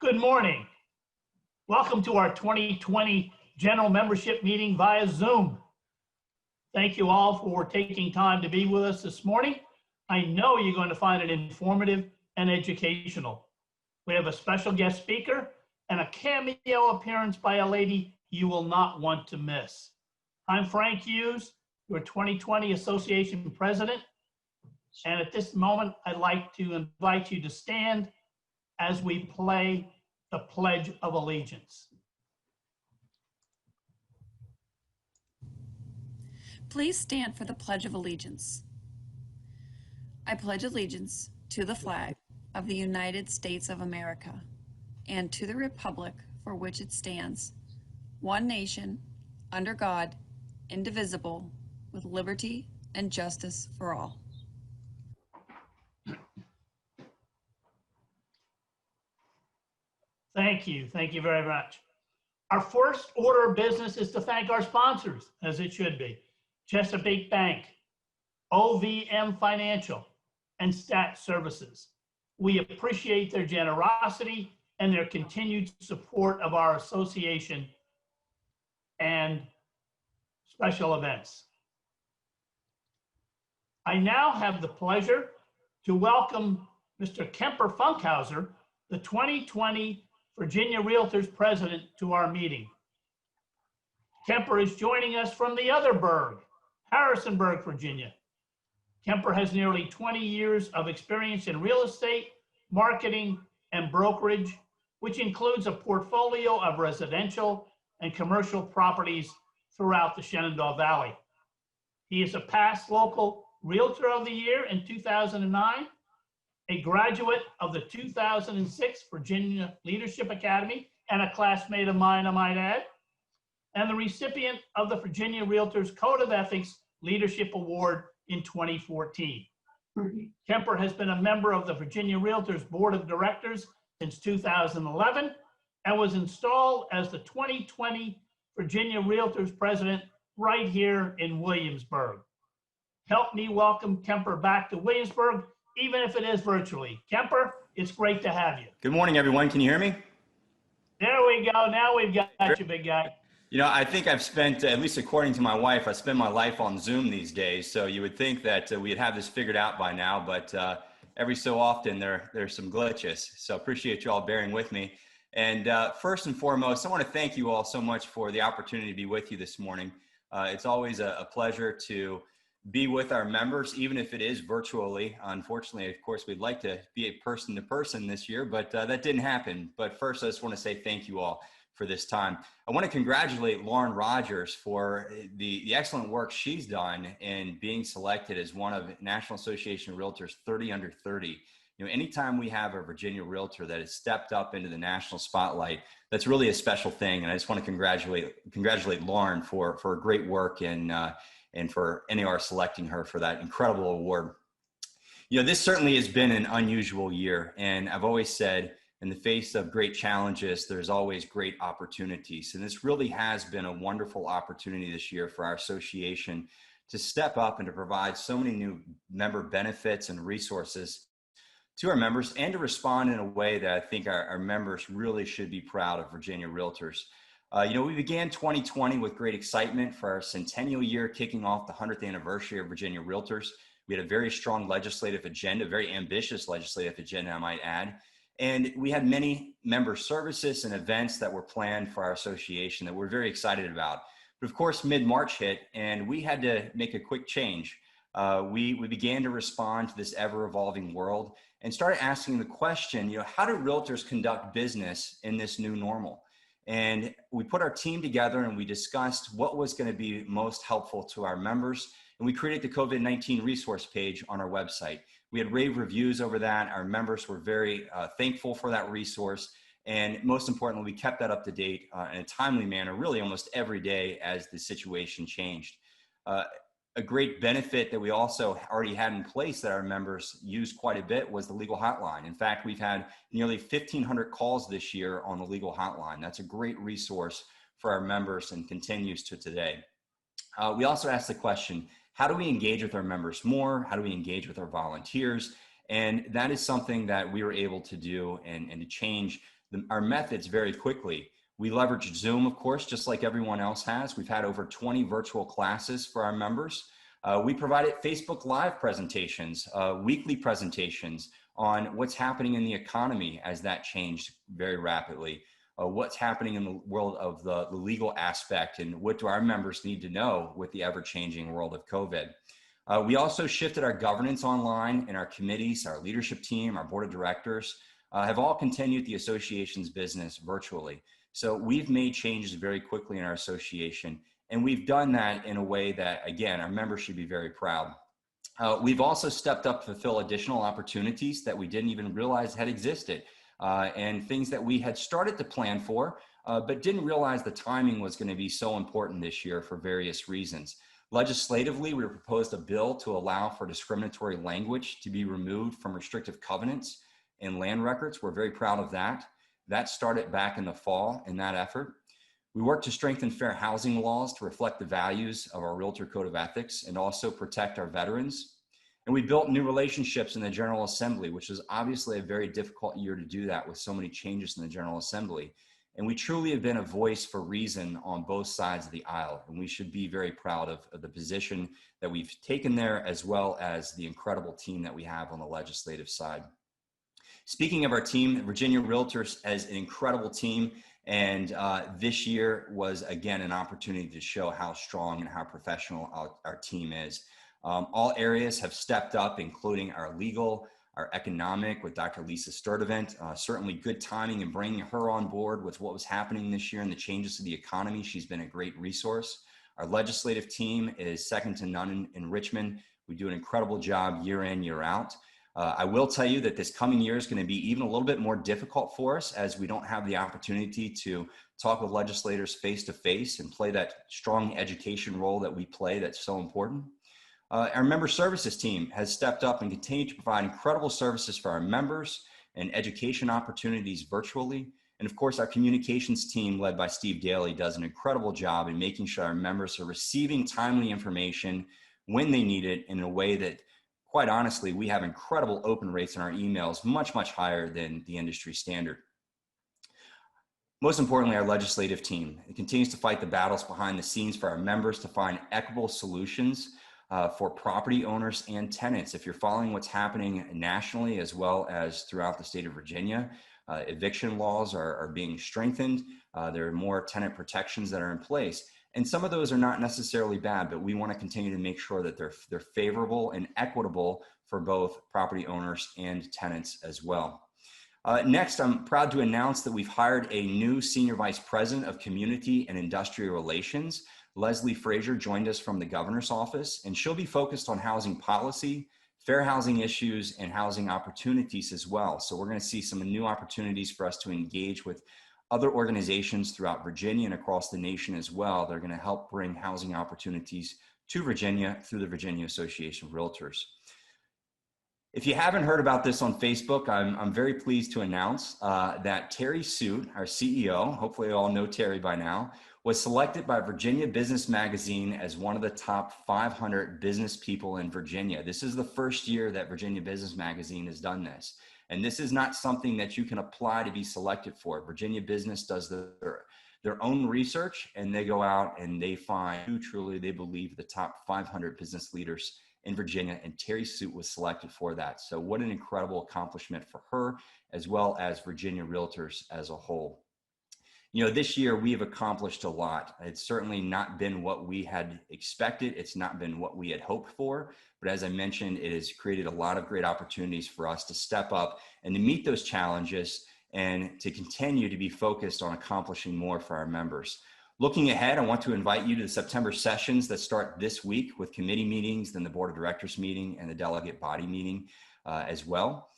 Good morning. Welcome to our 2020 general membership meeting via Zoom. Thank you all for taking time to be with us this morning. I know you're going to find it informative and educational. We have a special guest speaker and a cameo appearance by a lady you will not want to miss. I'm Frank Hughes, your 2020 Association President. And at this moment, I'd like to invite you to stand as we play the Pledge of Allegiance. Please stand for the Pledge of Allegiance. I pledge allegiance to the flag of the United States of America and to the republic for which it stands, one nation, under God, indivisible, with liberty and justice for all. Thank you. Thank you very much. Our first order of business is to thank our sponsors, as it should be. Chesapeake Bank, OVM Financial, and Stat Services. We appreciate their generosity and their continued support of our association and special events. I now have the pleasure to welcome Mr. Kemper Funkhouser, the 2020 Virginia Realtors President, to our meeting. Kemper is joining us from the other burg, Harrisonburg, Virginia. Kemper has nearly 20 years of experience in real estate, marketing, and brokerage, which includes a portfolio of residential and commercial properties throughout the Shenandoah Valley. He is a past local Realtor of the Year in 2009, a graduate of the 2006 Virginia Leadership Academy, and a classmate of mine, I might add, and the recipient of the Virginia Realtors Code of Ethics Leadership Award in 2014. Kemper has been a member of the Virginia Realtors Board of Directors since 2011 and was installed as the 2020 Virginia Realtors President right here in Williamsburg. Help me welcome Kemper back to Williamsburg, even if it is virtually. Kemper, it's great to have you. Good morning, everyone. Can you hear me? There we go. Now we've got you, big guy. You know, I think I've spent, at least according to my wife, I spend my life on Zoom these days. So you would think that we'd have this figured out by now, but every so often there's some glitches. So appreciate you all bearing with me. And first and foremost, I want to thank you all so much for the opportunity to be with you this morning. It's always a pleasure to be with our members, even if it is virtually. Unfortunately, of course, we'd like to be a person-to-person this year, but that didn't happen. But first, I just want to say thank you all for this time. I want to congratulate Lauren Rogers for the excellent work she's done in being selected as one of National Association of Realtors 30 under 30. You know, anytime we have a Virginia Realtor that has stepped up into the national spotlight, that's really a special thing. And I just want to congratulate Lauren for her great work and for NAR selecting her for that incredible award. You know, this certainly has been an unusual year. And I've always said, in the face of great challenges, there's always great opportunities. And this really has been a wonderful opportunity this year for our association to step up and to provide so many new member benefits and resources to our members, and to respond in a way that I think our members really should be proud of Virginia Realtors. You know, we began 2020 with great excitement for our centennial year, kicking off the 100th anniversary of Virginia Realtors. We had a very strong legislative agenda, very ambitious legislative agenda, I might add. And we had many member services and events that were planned for our association that we're very excited about. But of course, mid-March hit and we had to make a quick change. We began to respond to this ever-evolving world and started asking the question, you know, how do realtors conduct business in this new normal? And we put our team together and we discussed what was going to be most helpful to our members. And we created the COVID-19 resource page on our website. We had rave reviews over that. Our members were very thankful for that resource. And most importantly, we kept that up to date in a timely manner, really almost every day as the situation changed. A great benefit that we also already had in place that our members used quite a bit was the legal hotline. In fact, we've had nearly 1,500 calls this year on the legal hotline. That's a great resource for our members and continues to today. We also asked the question, how do we engage with our members more? How do we engage with our volunteers? And that is something that we were able to do and to change our methods very quickly. We leveraged Zoom, of course, just like everyone else has. We've had over 20 virtual classes for our members. We provided Facebook Live presentations, weekly presentations on what's happening in the economy as that changed very rapidly, what's happening in the world of the legal aspect, and what do our members need to know with the ever-changing world of COVID. We also shifted our governance online, and our committees, our leadership team, our board of directors have all continued the association's business virtually. So we've made changes very quickly in our association, and we've done that in a way that, again, our members should be very proud. We've also stepped up to fulfill additional opportunities that we didn't even realize had existed, and things that we had started to plan for, but didn't realize the timing was going to be so important this year for various reasons. Legislatively, we proposed a bill to allow for discriminatory language to be removed from restrictive covenants and land records. We're very proud of that. That started back in the fall in that effort. We worked to strengthen fair housing laws to reflect the values of our Realtor Code of Ethics and also protect our veterans. And we built new relationships in the General Assembly, which was obviously a very difficult year to do that with so many changes in the General Assembly. And we truly have been a voice for reason on both sides of the aisle. And we should be very proud of the position that we've taken there, as well as the incredible team that we have on the legislative side. Speaking of our team, Virginia Realtors has an incredible team. And this year was, again, an opportunity to show how strong and how professional our team is. All areas have stepped up, including our legal, our economic with Dr. Lisa Sturdivant. Certainly good timing in bringing her on board with what was happening this year and the changes to the economy. She's been a great resource. Our legislative team is second to none in Richmond. We do an incredible job year in, year out. I will tell you that this coming year is going to be even a little bit more difficult for us, as we don't have the opportunity to talk with legislators face to face and play that strong education role that we play that's so important. Our member services team has stepped up and continued to provide incredible services for our members and education opportunities virtually. And of course, our communications team, led by Steve Daly, does an incredible job in making sure our members are receiving timely information when they need it in a way that, quite honestly, we have incredible open rates in our emails, much, much higher than the industry standard. Most importantly, our legislative team continues to fight the battles behind the scenes for our members to find equitable solutions for property owners and tenants. If you're following what's happening nationally as well as throughout the state of Virginia, eviction laws are being strengthened. There are more tenant protections that are in place. And some of those are not necessarily bad, but we want to continue to make sure that they're favorable and equitable for both property owners and tenants as well. Next, I'm proud to announce that we've hired a new Senior Vice President of Community and Industrial Relations. Leslie Frazier joined us from the governor's office, and she'll be focused on housing policy, fair housing issues, and housing opportunities as well. So we're going to see some new opportunities for us to engage with other organizations throughout Virginia and across the nation as well. They're going to help bring housing opportunities to Virginia through the Virginia Association of Realtors. If you haven't heard about this on Facebook, I'm very pleased to announce that Terry Suit, our CEO, hopefully you all know Terry by now, was selected by Virginia Business Magazine as one of the top 500 business people in Virginia. This is the first year that Virginia Business Magazine has done this. And this is not something that you can apply to be selected for. Virginia Business does their own research, and they go out and they find who truly they believe the top 500 business leaders in Virginia, and Terry Suit was selected for that. So what an incredible accomplishment for her, as well as Virginia Realtors as a whole. You know, this year we have accomplished a lot. It's certainly not been what we had expected. It's not been what we had hoped for. But as I mentioned, it has created a lot of great opportunities for us to step up and to meet those challenges and to continue to be focused on accomplishing more for our members. Looking ahead, I want to invite you to the September sessions that start this week with committee meetings, then the board of directors meeting and the delegate body meeting as well.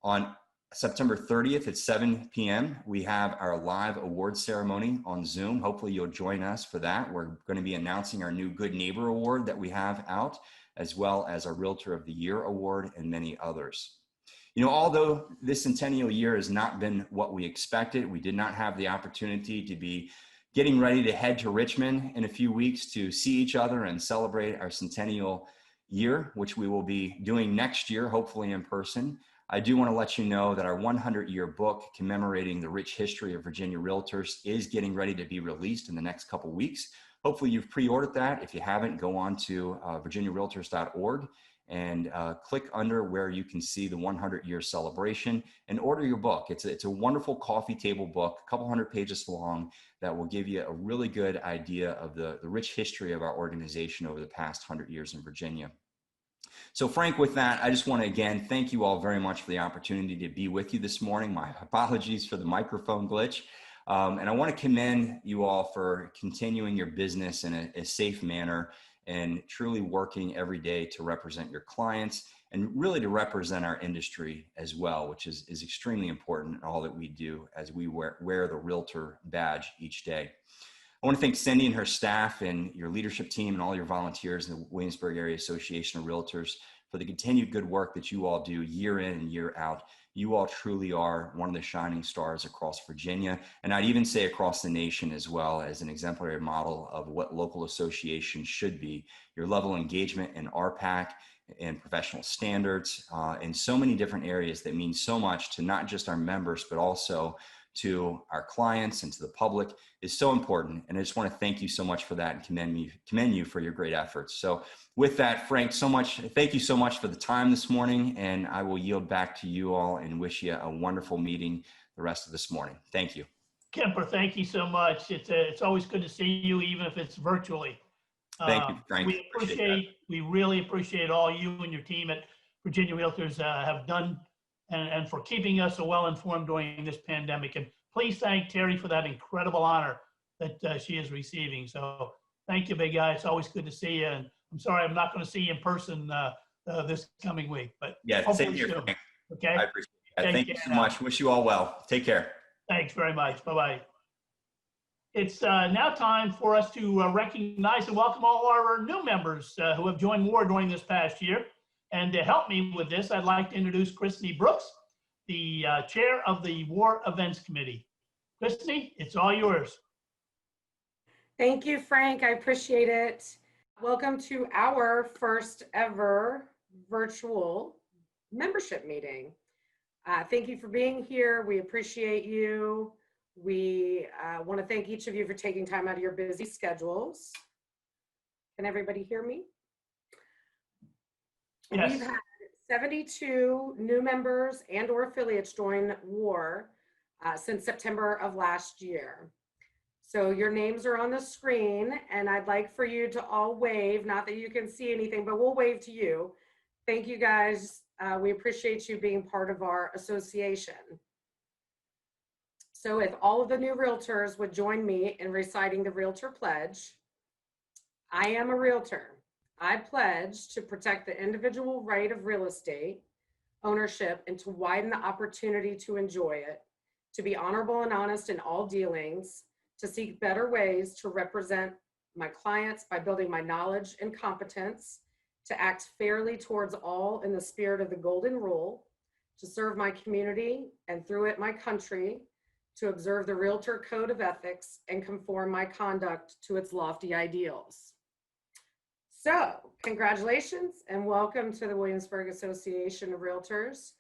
On September 30th at 7 p.m., we have our live award ceremony on Zoom. Hopefully you'll join us for that. We're going to be announcing our new Good Neighbor Award that we have out, as well as our Realtor of the Year Award and many others. You know, although this centennial year has not been what we expected, we did not have the opportunity to be getting ready to head to Richmond in a few weeks to see each other and celebrate our centennial year, which we will be doing next year, hopefully in person. I do want to let you know that our 100-year book commemorating the rich history of Virginia Realtors is getting ready to be released in the next couple weeks. Hopefully you've pre-ordered that. If you haven't, go on to virginiarealtors.org and click under where you can see the 100-year celebration and order your book. It's a wonderful coffee table book, a couple hundred pages long, that will give you a really good idea of the rich history of our organization over the past 100 years in Virginia. So Frank, with that, I just want to again thank you all very much for the opportunity to be with you this morning. My apologies for the microphone glitch. And I want to commend you all for continuing your business in a safe manner and truly working every day to represent your clients and really to represent our industry as well, which is extremely important in all that we do as we wear the Realtor badge each day. I want to thank Cindy and her staff and your leadership team and all your volunteers in the Williamsburg Area Association of Realtors for the continued good work that you all do year in and year out. You all truly are one of the shining stars across Virginia, and I'd even say across the nation as well, as an exemplary model of what local associations should be. Your level of engagement in RPAC and professional standards in so many different areas that mean so much to not just our members, but also to our clients and to the public is so important. And I just want to thank you so much for that and commend you for your great efforts. So with that, Frank, thank you so much for the time this morning, and I will yield back to you all and wish you a wonderful meeting the rest of this morning. Thank you. Kemper, thank you so much. It's always good to see you, even if it's virtually. Thank you, Frank. We really appreciate all you and your team at Virginia Realtors have done and for keeping us so well informed during this pandemic. And please thank Terry for that incredible honor that she is receiving. So thank you, big guy. It's always good to see you. And I'm sorry I'm not going to see you in person this coming week, but yeah, same here, soon. Frank. Okay. I appreciate it. Thank you so much. Wish you all well. Take care. Thanks very much. Bye-bye. It's now time for us to recognize and welcome all our new members who have joined WAAR during this past year. And to help me with this, I'd like to introduce Crisney Brooks, the chair of the WAAR Events Committee. Crisney, it's all yours. Thank you, Frank. I appreciate it. Welcome to our first ever virtual membership meeting. Thank you for being here. We appreciate you. We want to thank each of you for taking time out of your busy schedules. Can everybody hear me? Yes. We've had 72 new members and or affiliates join WAAR since September of last year. So your names are on the screen, and I'd like for you to all wave, not that you can see anything, but we'll wave to you. Thank you guys. We appreciate you being part of our association. So if all of the new realtors would join me in reciting the Realtor Pledge. I am a realtor. I pledge to protect the individual right of real estate ownership and to widen the opportunity to enjoy it, to be honorable and honest in all dealings, to seek better ways to represent my clients by building my knowledge and competence, to act fairly towards all in the spirit of the Golden Rule, to serve my community and through it my country, to observe the Realtor Code of Ethics and conform my conduct to its lofty ideals. So, congratulations and welcome to the Williamsburg Association of Realtors.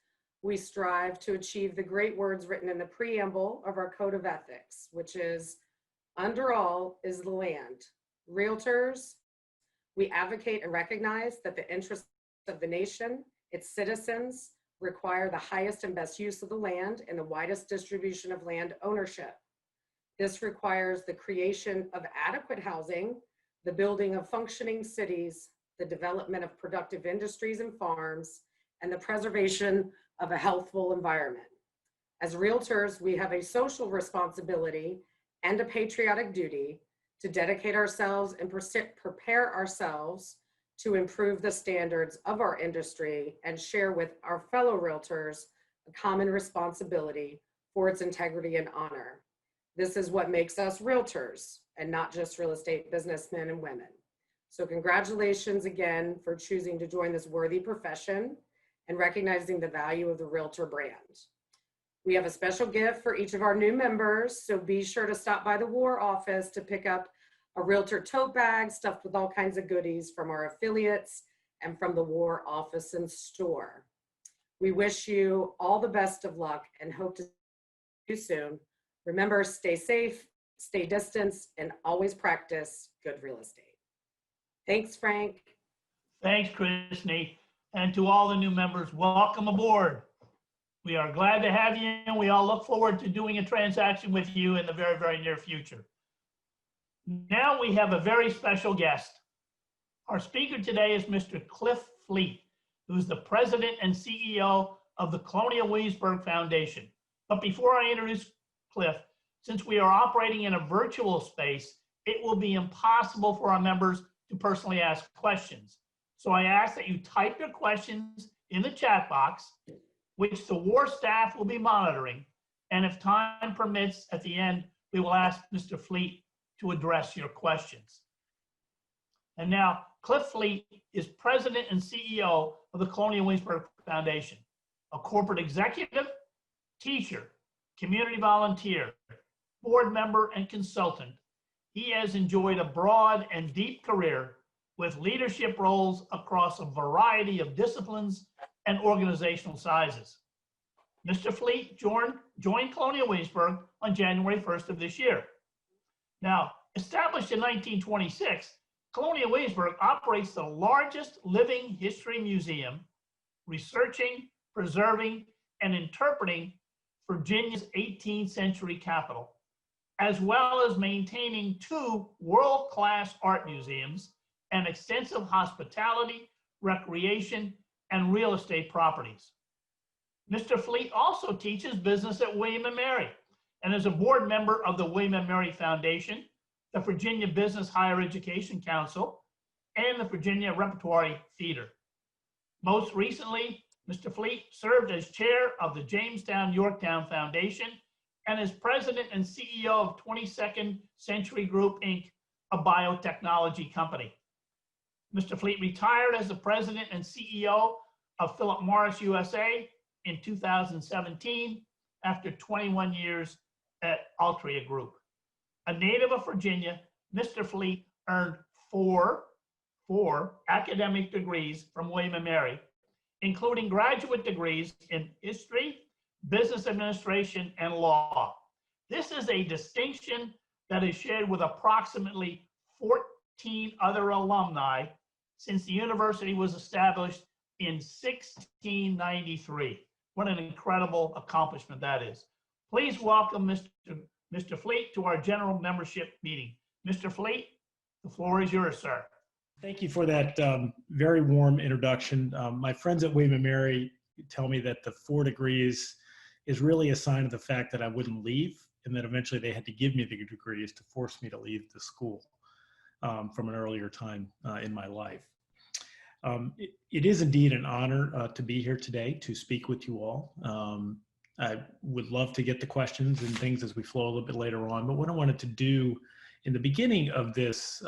We strive to achieve the great words written in the preamble of our Code of Ethics, which is, under all is the land. Realtors, we advocate and recognize that the interests of the nation, its citizens, require the highest and best use of the land and the widest distribution of land ownership. This requires the creation of adequate housing, the building of functioning cities, the development of productive industries and farms, and the preservation of a healthful environment. As realtors, we have a social responsibility and a patriotic duty to dedicate ourselves and prepare ourselves to improve the standards of our industry and share with our fellow realtors a common responsibility for its integrity and honor. This is what makes us realtors and not just real estate businessmen and women. So congratulations again for choosing to join this worthy profession and recognizing the value of the Realtor brand. We have a special gift for each of our new members, so be sure to stop by the WAAR office to pick up a Realtor tote bag stuffed with all kinds of goodies from our affiliates and from the WAAR office and store. We wish you all the best of luck and hope to see you soon. Remember, stay safe, stay distanced, and always practice good real estate. Thanks, Frank. Thanks, Crisney. And to all the new members, welcome aboard. We are glad to have you, and we all look forward to doing a transaction with you in the very, very near future. Now we have a very special guest. Our speaker today is Mr. Cliff Fleet, who is the president and CEO of the Colonial Williamsburg Foundation. But before I introduce Cliff, since we are operating in a virtual space, it will be impossible for our members to personally ask questions. So I ask that you type your questions in the chat box, which the WAAR staff will be monitoring. And if time permits, at the end, we will ask Mr. Fleet to address your questions. And now, Cliff Fleet is president and CEO of the Colonial Williamsburg Foundation, a corporate executive, teacher, community volunteer, board member, and consultant. He has enjoyed a broad and deep career with leadership roles across a variety of disciplines and organizational sizes. Mr. Fleet joined Colonial Williamsburg on January 1st of this year. Now, established in 1926, Colonial Williamsburg operates the largest living history museum, researching, preserving, and interpreting Virginia's 18th century capital, as well as maintaining 2 world-class art museums and extensive hospitality, recreation, and real estate properties. Mr. Fleet also teaches business at William & Mary and is a board member of the William & Mary Foundation, the Virginia Business Higher Education Council, and the Virginia Repertory Theater. Most recently, Mr. Fleet served as chair of the Jamestown-Yorktown Foundation and is president and CEO of 22nd Century Group, Inc., a biotechnology company. Mr. Fleet retired as the president and CEO of Philip Morris USA in 2017 after 21 years at Altria Group. A native of Virginia, Mr. Fleet earned four academic degrees from William & Mary, including graduate degrees in history, business administration, and law. This is a distinction that is shared with approximately 14 other alumni since the university was established in 1693. What an incredible accomplishment that is. Please welcome Mr. Fleet to our general membership meeting. Mr. Fleet, the floor is yours, sir. Thank you for that very warm introduction. My friends at William & Mary tell me that the 4 degrees is really a sign of the fact that I wouldn't leave, and that eventually they had to give me the degrees to force me to leave the school from an earlier time in my life. It is indeed an honor to be here today to speak with you all. I would love to get the questions and things as we flow a little bit later on, but what I wanted to do in the beginning of this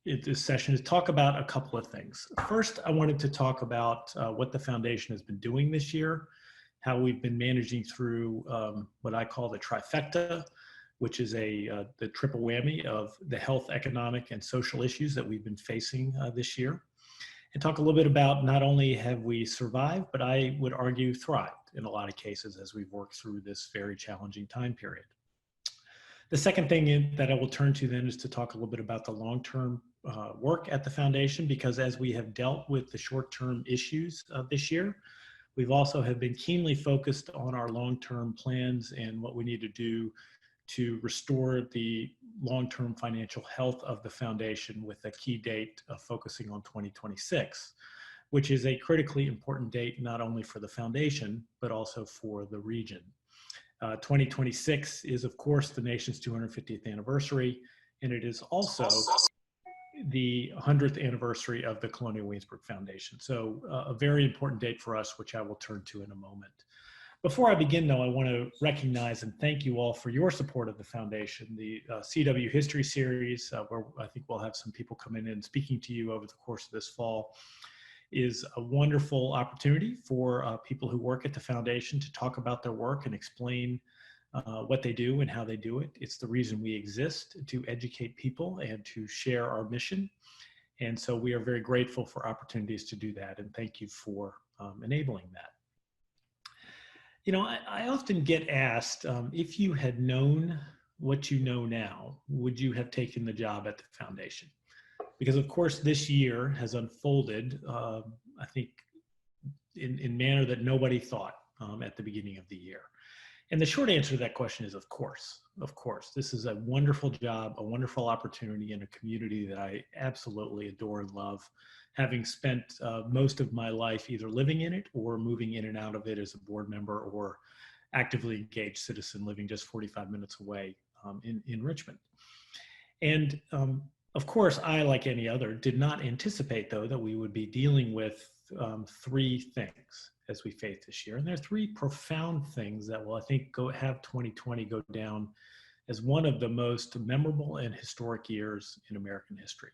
this session is talk about a couple of things. First, I wanted to talk about what the foundation has been doing this year, how we've been managing through what I call the trifecta, which is the triple whammy of the health, economic, and social issues that we've been facing this year. And talk a little bit about not only have we survived, but I would argue thrived in a lot of cases as we've worked through this very challenging time period. The second thing that I will turn to then is to talk a little bit about the long-term work at the foundation, because as we have dealt with the short-term issues this year, we've also have been keenly focused on our long-term plans and what we need to do to restore the long-term financial health of the foundation, with a key date focusing on 2026, which is a critically important date not only for the foundation, but also for the region. 2026 is, of course, the nation's 250th anniversary, and it is also the 100th anniversary of the Colonial Williamsburg Foundation. So a very important date for us, which I will turn to in a moment. Before I begin, though, I want to recognize and thank you all for your support of the foundation. The CW History Series, where I think we'll have some people come in and speaking to you over the course of this fall, is a wonderful opportunity for people who work at the foundation to talk about their work and explain what they do and how they do it. It's the reason we exist, to educate people and to share our mission. And so we are very grateful for opportunities to do that. And thank you for enabling that. You know, I often get asked, if you had known what you know now, would you have taken the job at the foundation? Because of course this year has unfolded, I think, in manner that nobody thought at the beginning of the year. And the short answer to that question is, of course. This is a wonderful job, a wonderful opportunity in a community that I absolutely adore and love, having spent most of my life either living in it or moving in and out of it as a board member or actively engaged citizen living just 45 minutes away in Richmond. And of course, I, like any other, did not anticipate, though, that we would be dealing with three things as we face this year. And there are three profound things that will, I think, have 2020 go down as one of the most memorable and historic years in American history.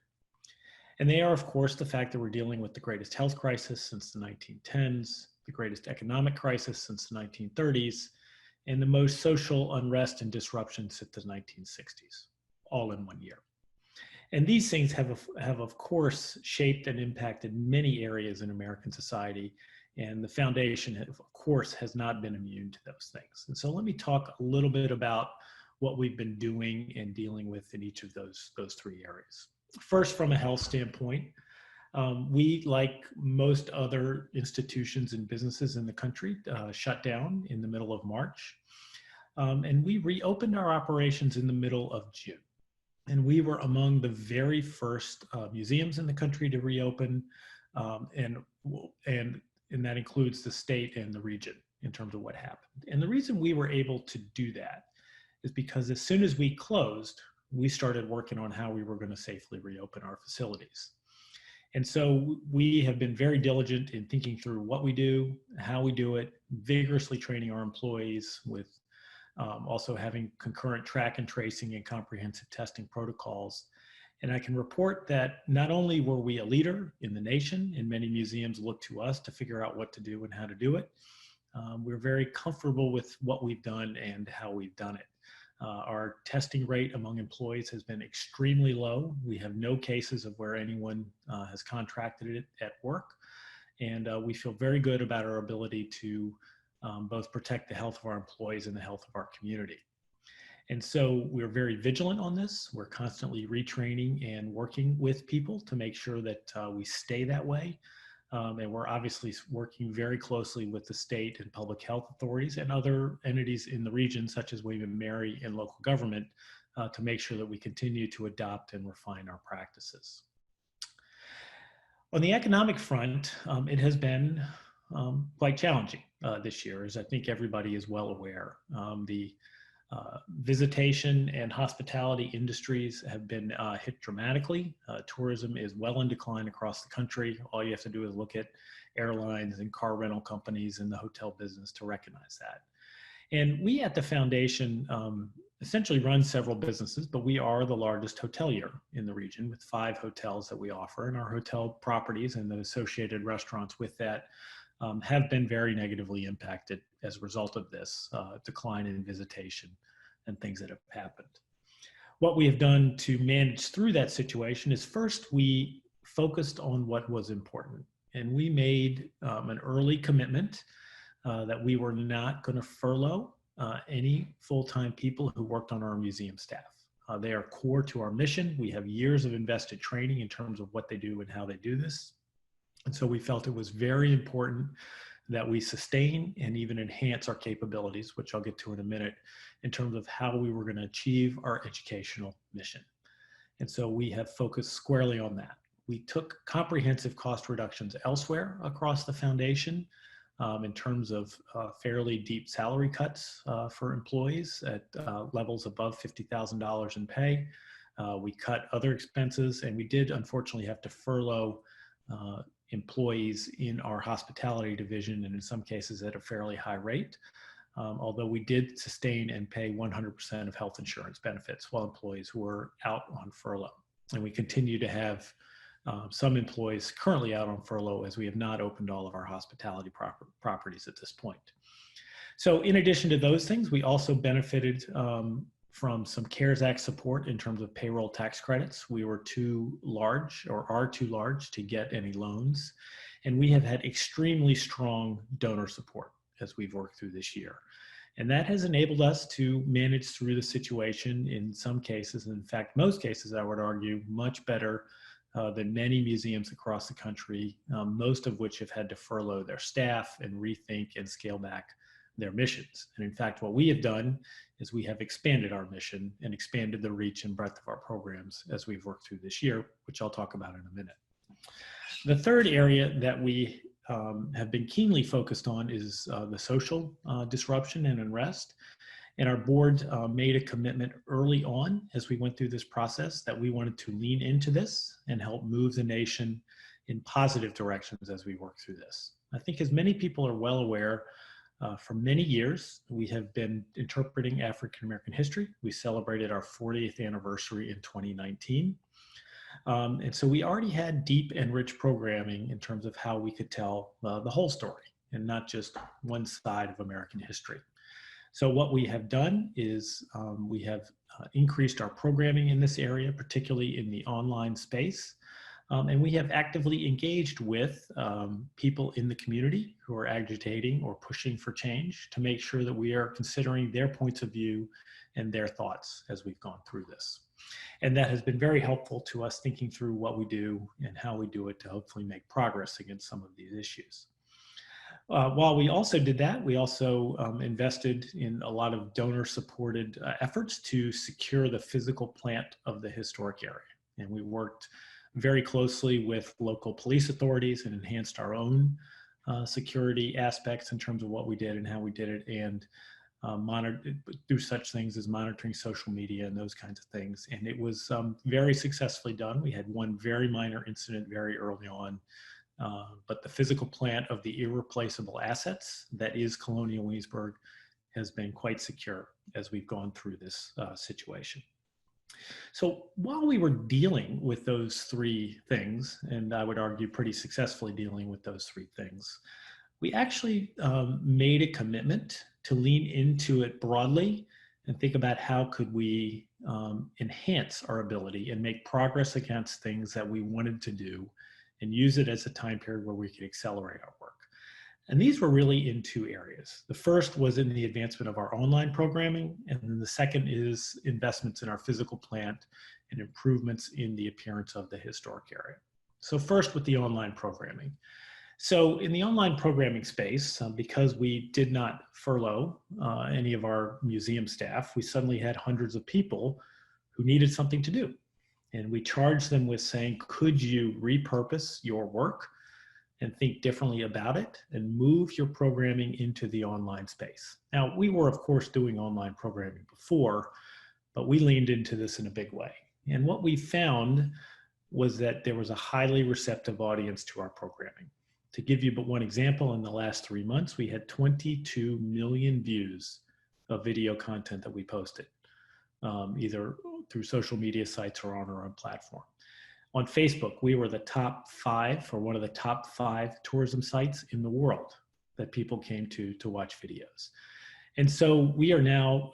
And they are, of course, the fact that we're dealing with the greatest health crisis since the 1910s, the greatest economic crisis since the 1930s, and the most social unrest and disruption since the 1960s, all in one year. And these things have of course, shaped and impacted many areas in American society. And the foundation, of course, has not been immune to those things. And so let me talk a little bit about what we've been doing and dealing with in each of those three areas. First, from a health standpoint, we, like most other institutions and businesses in the country, shut down in the middle of March. And we reopened our operations in the middle of June. And we were among the very first museums in the country to reopen, and that includes the state and the region in terms of what happened. And the reason we were able to do that is because as soon as we closed, we started working on how we were going to safely reopen our facilities. And so we have been very diligent in thinking through what we do, how we do it, vigorously training our employees with also having concurrent track and tracing and comprehensive testing protocols. And I can report that not only were we a leader in the nation, and many museums look to us to figure out what to do and how to do it, we're very comfortable with what we've done and how we've done it. Our testing rate among employees has been extremely low. We have no cases of where anyone has contracted it at work. And we feel very good about our ability to both protect the health of our employees and the health of our community. And so we're very vigilant on this. We're constantly retraining and working with people to make sure that we stay that way. And we're obviously working very closely with the state and public health authorities and other entities in the region, such as William & Mary and local government, to make sure that we continue to adopt and refine our practices. On the economic front, it has been quite challenging this year, as I think everybody is well aware. The visitation and hospitality industries have been hit dramatically. Tourism is well in decline across the country. All you have to do is look at airlines and car rental companies and the hotel business to recognize that. And we at the foundation essentially run several businesses, but we are the largest hotelier in the region with 5 hotels that we offer, and our hotel properties and the associated restaurants with that have been very negatively impacted as a result of this decline in visitation and things that have happened. What we have done to manage through that situation is first we focused on what was important, and we made an early commitment that we were not going to furlough any full-time people who worked on our museum staff. They are core to our mission. We have years of invested training in terms of what they do and how they do this. And so we felt it was very important that we sustain and even enhance our capabilities, which I'll get to in a minute, in terms of how we were going to achieve our educational mission. And so we have focused squarely on that. We took comprehensive cost reductions elsewhere across the foundation in terms of fairly deep salary cuts for employees at levels above $50,000 in pay. We cut other expenses, and we did unfortunately have to furlough employees in our hospitality division, and in some cases at a fairly high rate, although we did sustain and pay 100% of health insurance benefits while employees were out on furlough. And we continue to have some employees currently out on furlough, as we have not opened all of our hospitality properties at this point. So in addition to those things, we also benefited from some CARES Act support in terms of payroll tax credits. We were too large, or are too large, to get any loans. And we have had extremely strong donor support as we've worked through this year. And that has enabled us to manage through the situation in some cases, and in fact, most cases, I would argue, much better than many museums across the country, most of which have had to furlough their staff and rethink and scale back their missions. And in fact, what we have done is we have expanded our mission and expanded the reach and breadth of our programs as we've worked through this year, which I'll talk about in a minute. The third area that we have been keenly focused on is the social disruption and unrest. And our board made a commitment early on as we went through this process that we wanted to lean into this and help move the nation in positive directions as we work through this. I think as many people are well aware, for many years, we have been interpreting African-American history. We celebrated our 40th anniversary in 2019. And so we already had deep and rich programming in terms of how we could tell the whole story and not just one side of American history. So what we have done is we have increased our programming in this area, particularly in the online space. And we have actively engaged with people in the community who are agitating or pushing for change to make sure that we are considering their points of view and their thoughts as we've gone through this. And that has been very helpful to us thinking through what we do and how we do it to hopefully make progress against some of these issues. While we also did that, we also invested in a lot of donor-supported efforts to secure the physical plant of the historic area. And we worked very closely with local police authorities and enhanced our own security aspects in terms of what we did and how we did it, and monitored through such things as monitoring social media and those kinds of things. And it was very successfully done. We had one very minor incident very early on, but the physical plant of the irreplaceable assets that is Colonial Williamsburg has been quite secure as we've gone through this situation. So while we were dealing with those three things, and I would argue pretty successfully dealing with those three things, we actually made a commitment to lean into it broadly and think about how could we enhance our ability and make progress against things that we wanted to do and use it as a time period where we could accelerate our work. And these were really in two areas. The first was in the advancement of our online programming, and then the second is investments in our physical plant and improvements in the appearance of the historic area. So first with the online programming. So in the online programming space, because we did not furlough any of our museum staff, we suddenly had hundreds of people who needed something to do. And we charged them with saying, could you repurpose your work and think differently about it and move your programming into the online space? Now, we were, of course, doing online programming before, but we leaned into this in a big way. And what we found was that there was a highly receptive audience to our programming. To give you but one example, in the last 3 months, we had 22 million views of video content that we posted, either through social media sites or on our own platform. On Facebook, we were the top 5 or one of the top 5 tourism sites in the world that people came to watch videos. And so we are now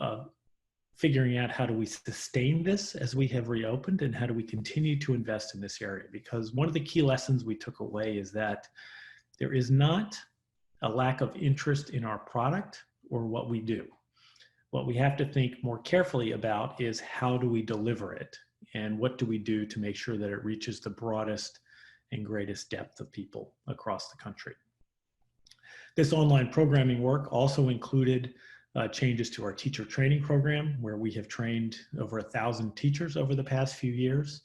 figuring out how do we sustain this as we have reopened, and how do we continue to invest in this area? Because one of the key lessons we took away is that there is not a lack of interest in our product or what we do. What we have to think more carefully about is how do we deliver it, and what do we do to make sure that it reaches the broadest and greatest depth of people across the country. This online programming work also included changes to our teacher training program, where we have trained over 1,000 teachers over the past few years.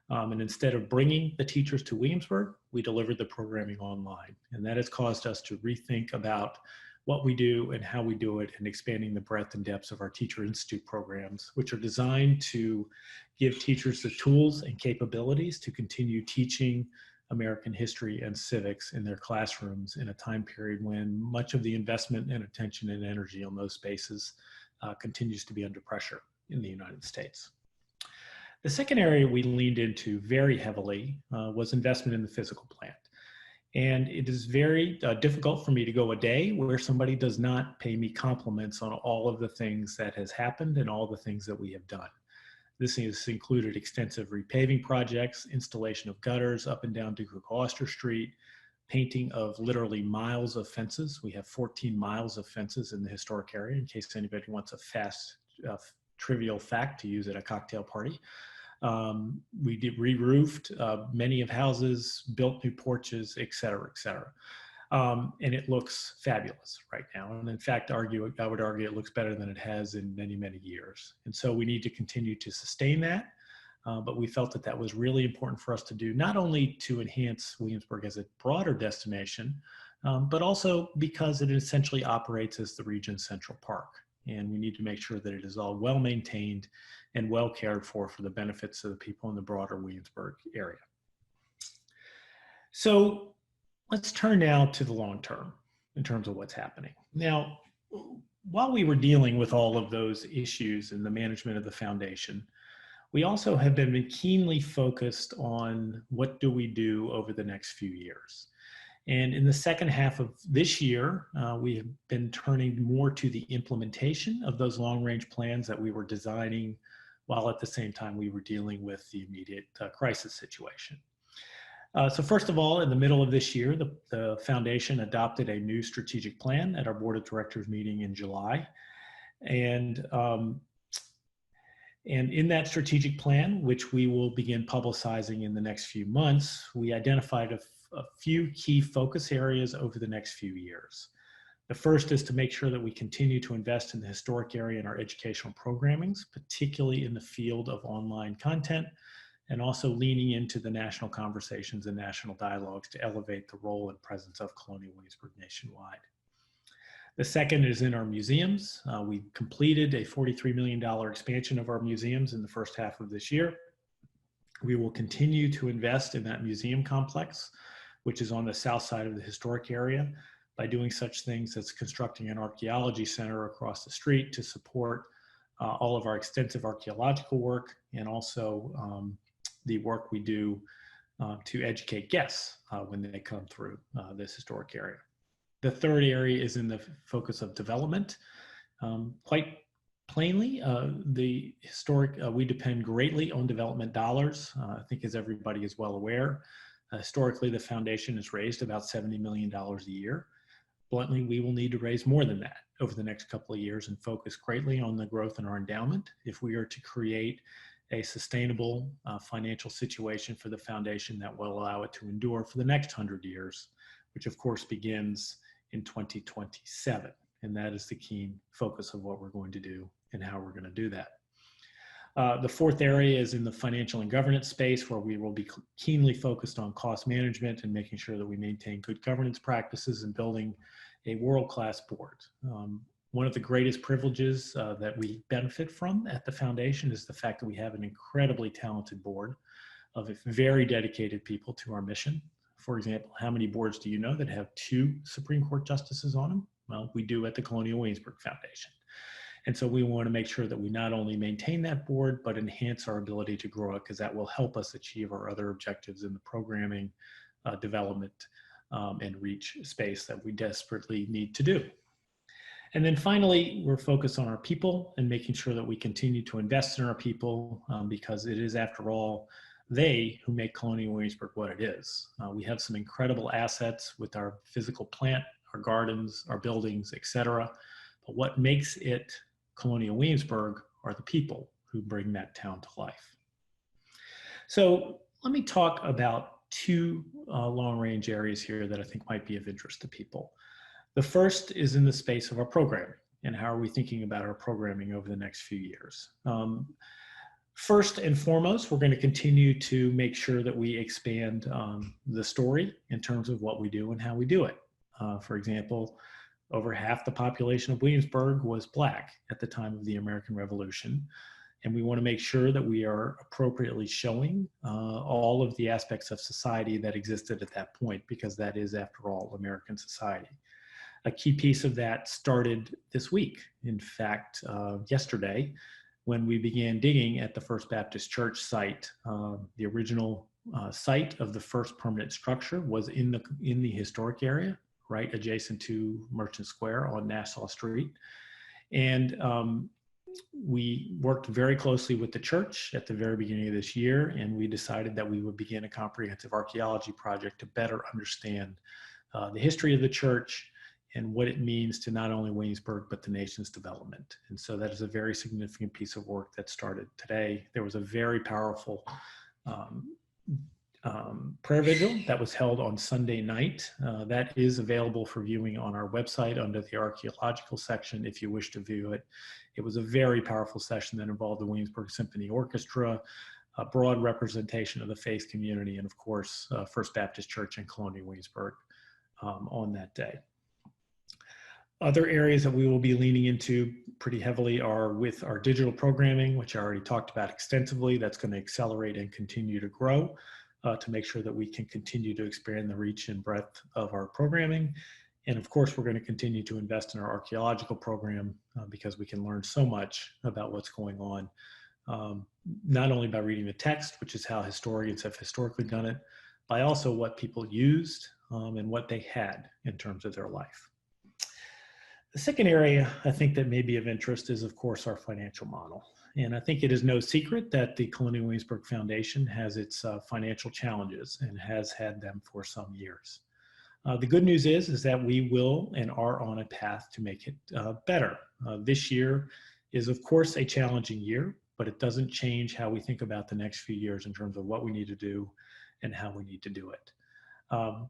And instead of bringing the teachers to Williamsburg, we delivered the programming online. And that has caused us to rethink about what we do and how we do it, and expanding the breadth and depths of our Teacher Institute programs, which are designed to give teachers the tools and capabilities to continue teaching American history and civics in their classrooms in a time period when much of the investment and attention and energy on those spaces continues to be under pressure in the United States. The second area we leaned into very heavily was investment in the physical plant. And it is very difficult for me to go a day where somebody does not pay me compliments on all of the things that has happened and all the things that we have done. This has included extensive repaving projects, installation of gutters up and down Duke Gloucester Street, painting of literally miles of fences. We have 14 miles of fences in the historic area, in case anybody wants a fast, trivial fact to use at a cocktail party. We did re-roofed many of houses, built new porches, et cetera, et cetera. And it looks fabulous right now. And in fact, I would argue it looks better than it has in many, many years. And so we need to continue to sustain that. But we felt that that was really important for us to do, not only to enhance Williamsburg as a broader destination, but also because it essentially operates as the region's central park. And we need to make sure that it is all well maintained and well cared for the benefits of the people in the broader Williamsburg area. So let's turn now to the long term in terms of what's happening. Now, while we were dealing with all of those issues in the management of the foundation, we also have been keenly focused on what do we do over the next few years. And in the second half of this year, we have been turning more to the implementation of those long-range plans that we were designing, while at the same time we were dealing with the immediate crisis situation. So first of all, in the middle of this year, the foundation adopted a new strategic plan at our board of directors meeting in July. And in that strategic plan, which we will begin publicizing in the next few months, we identified a few key focus areas over the next few years. The first is to make sure that we continue to invest in the historic area in our educational programmings, particularly in the field of online content, and also leaning into the national conversations and national dialogues to elevate the role and presence of Colonial Williamsburg nationwide. The second is in our museums. We completed a $43 million expansion of our museums in the first half of this year. We will continue to invest in that museum complex, which is on the south side of the historic area, by doing such things as constructing an archaeology center across the street to support all of our extensive archaeological work, and also the work we do to educate guests when they come through this historic area. The third area is in the focus of development. Quite plainly, the historic, we depend greatly on development dollars. I think as everybody is well aware, historically the foundation has raised about $70 million a year. Bluntly, we will need to raise more than that over the next couple of years and focus greatly on the growth in our endowment if we are to create a sustainable financial situation for the foundation that will allow it to endure for the next 100 years, which of course begins in 2027. And that is the key focus of what we're going to do and how we're going to do that. The fourth area is in the financial and governance space, where we will be keenly focused on cost management and making sure that we maintain good governance practices and building a world-class board. One of the greatest privileges that we benefit from at the foundation is the fact that we have an incredibly talented board of very dedicated people to our mission. For example, how many boards do you know that have 2 Supreme Court justices on them? Well, we do at the Colonial Williamsburg Foundation. And so we want to make sure that we not only maintain that board, but enhance our ability to grow it, because that will help us achieve our other objectives in the programming, development, and reach space that we desperately need to do. And then finally, we're focused on our people and making sure that we continue to invest in our people, because it is, after all, they who make Colonial Williamsburg what it is. We have some incredible assets with our physical plant, our gardens, our buildings, et cetera. But what makes it Colonial Williamsburg are the people who bring that town to life. So let me talk about 2 long-range areas here that I think might be of interest to people. The first is in the space of our programming and how are we thinking about our programming over the next few years. First and foremost, we're going to continue to make sure that we expand the story in terms of what we do and how we do it. For example, over half the population of Williamsburg was Black at the time of the American Revolution. And we want to make sure that we are appropriately showing all of the aspects of society that existed at that point, because that is, after all, American society. A key piece of that started this week. In fact, yesterday, when we began digging at the First Baptist Church site, the original site of the first permanent structure was in the historic area, right adjacent to Merchant Square on Nassau Street. And we worked very closely with the church at the very beginning of this year, and we decided that we would begin a comprehensive archaeology project to better understand the history of the church and what it means to not only Williamsburg, but the nation's development. And so that is a very significant piece of work that started today. There was a very powerful prayer vigil that was held on Sunday night. That is available for viewing on our website under the archaeological section if you wish to view it. It was a very powerful session that involved the Williamsburg Symphony Orchestra, a broad representation of the faith community, and of course, First Baptist Church and Colonial Williamsburg on that day. Other areas that we will be leaning into pretty heavily are with our digital programming, which I already talked about extensively. That's going to accelerate and continue to grow to make sure that we can continue to expand the reach and breadth of our programming. And of course, we're going to continue to invest in our archaeological program because we can learn so much about what's going on, not only by reading the text, which is how historians have historically done it, by also what people used and what they had in terms of their life. The second area I think that may be of interest is, of course, our financial model. And I think it is no secret that the Colonial Williamsburg Foundation has its financial challenges and has had them for some years. The good news is that we will and are on a path to make it better. This year is, of course, a challenging year, but it doesn't change how we think about the next few years in terms of what we need to do and how we need to do it.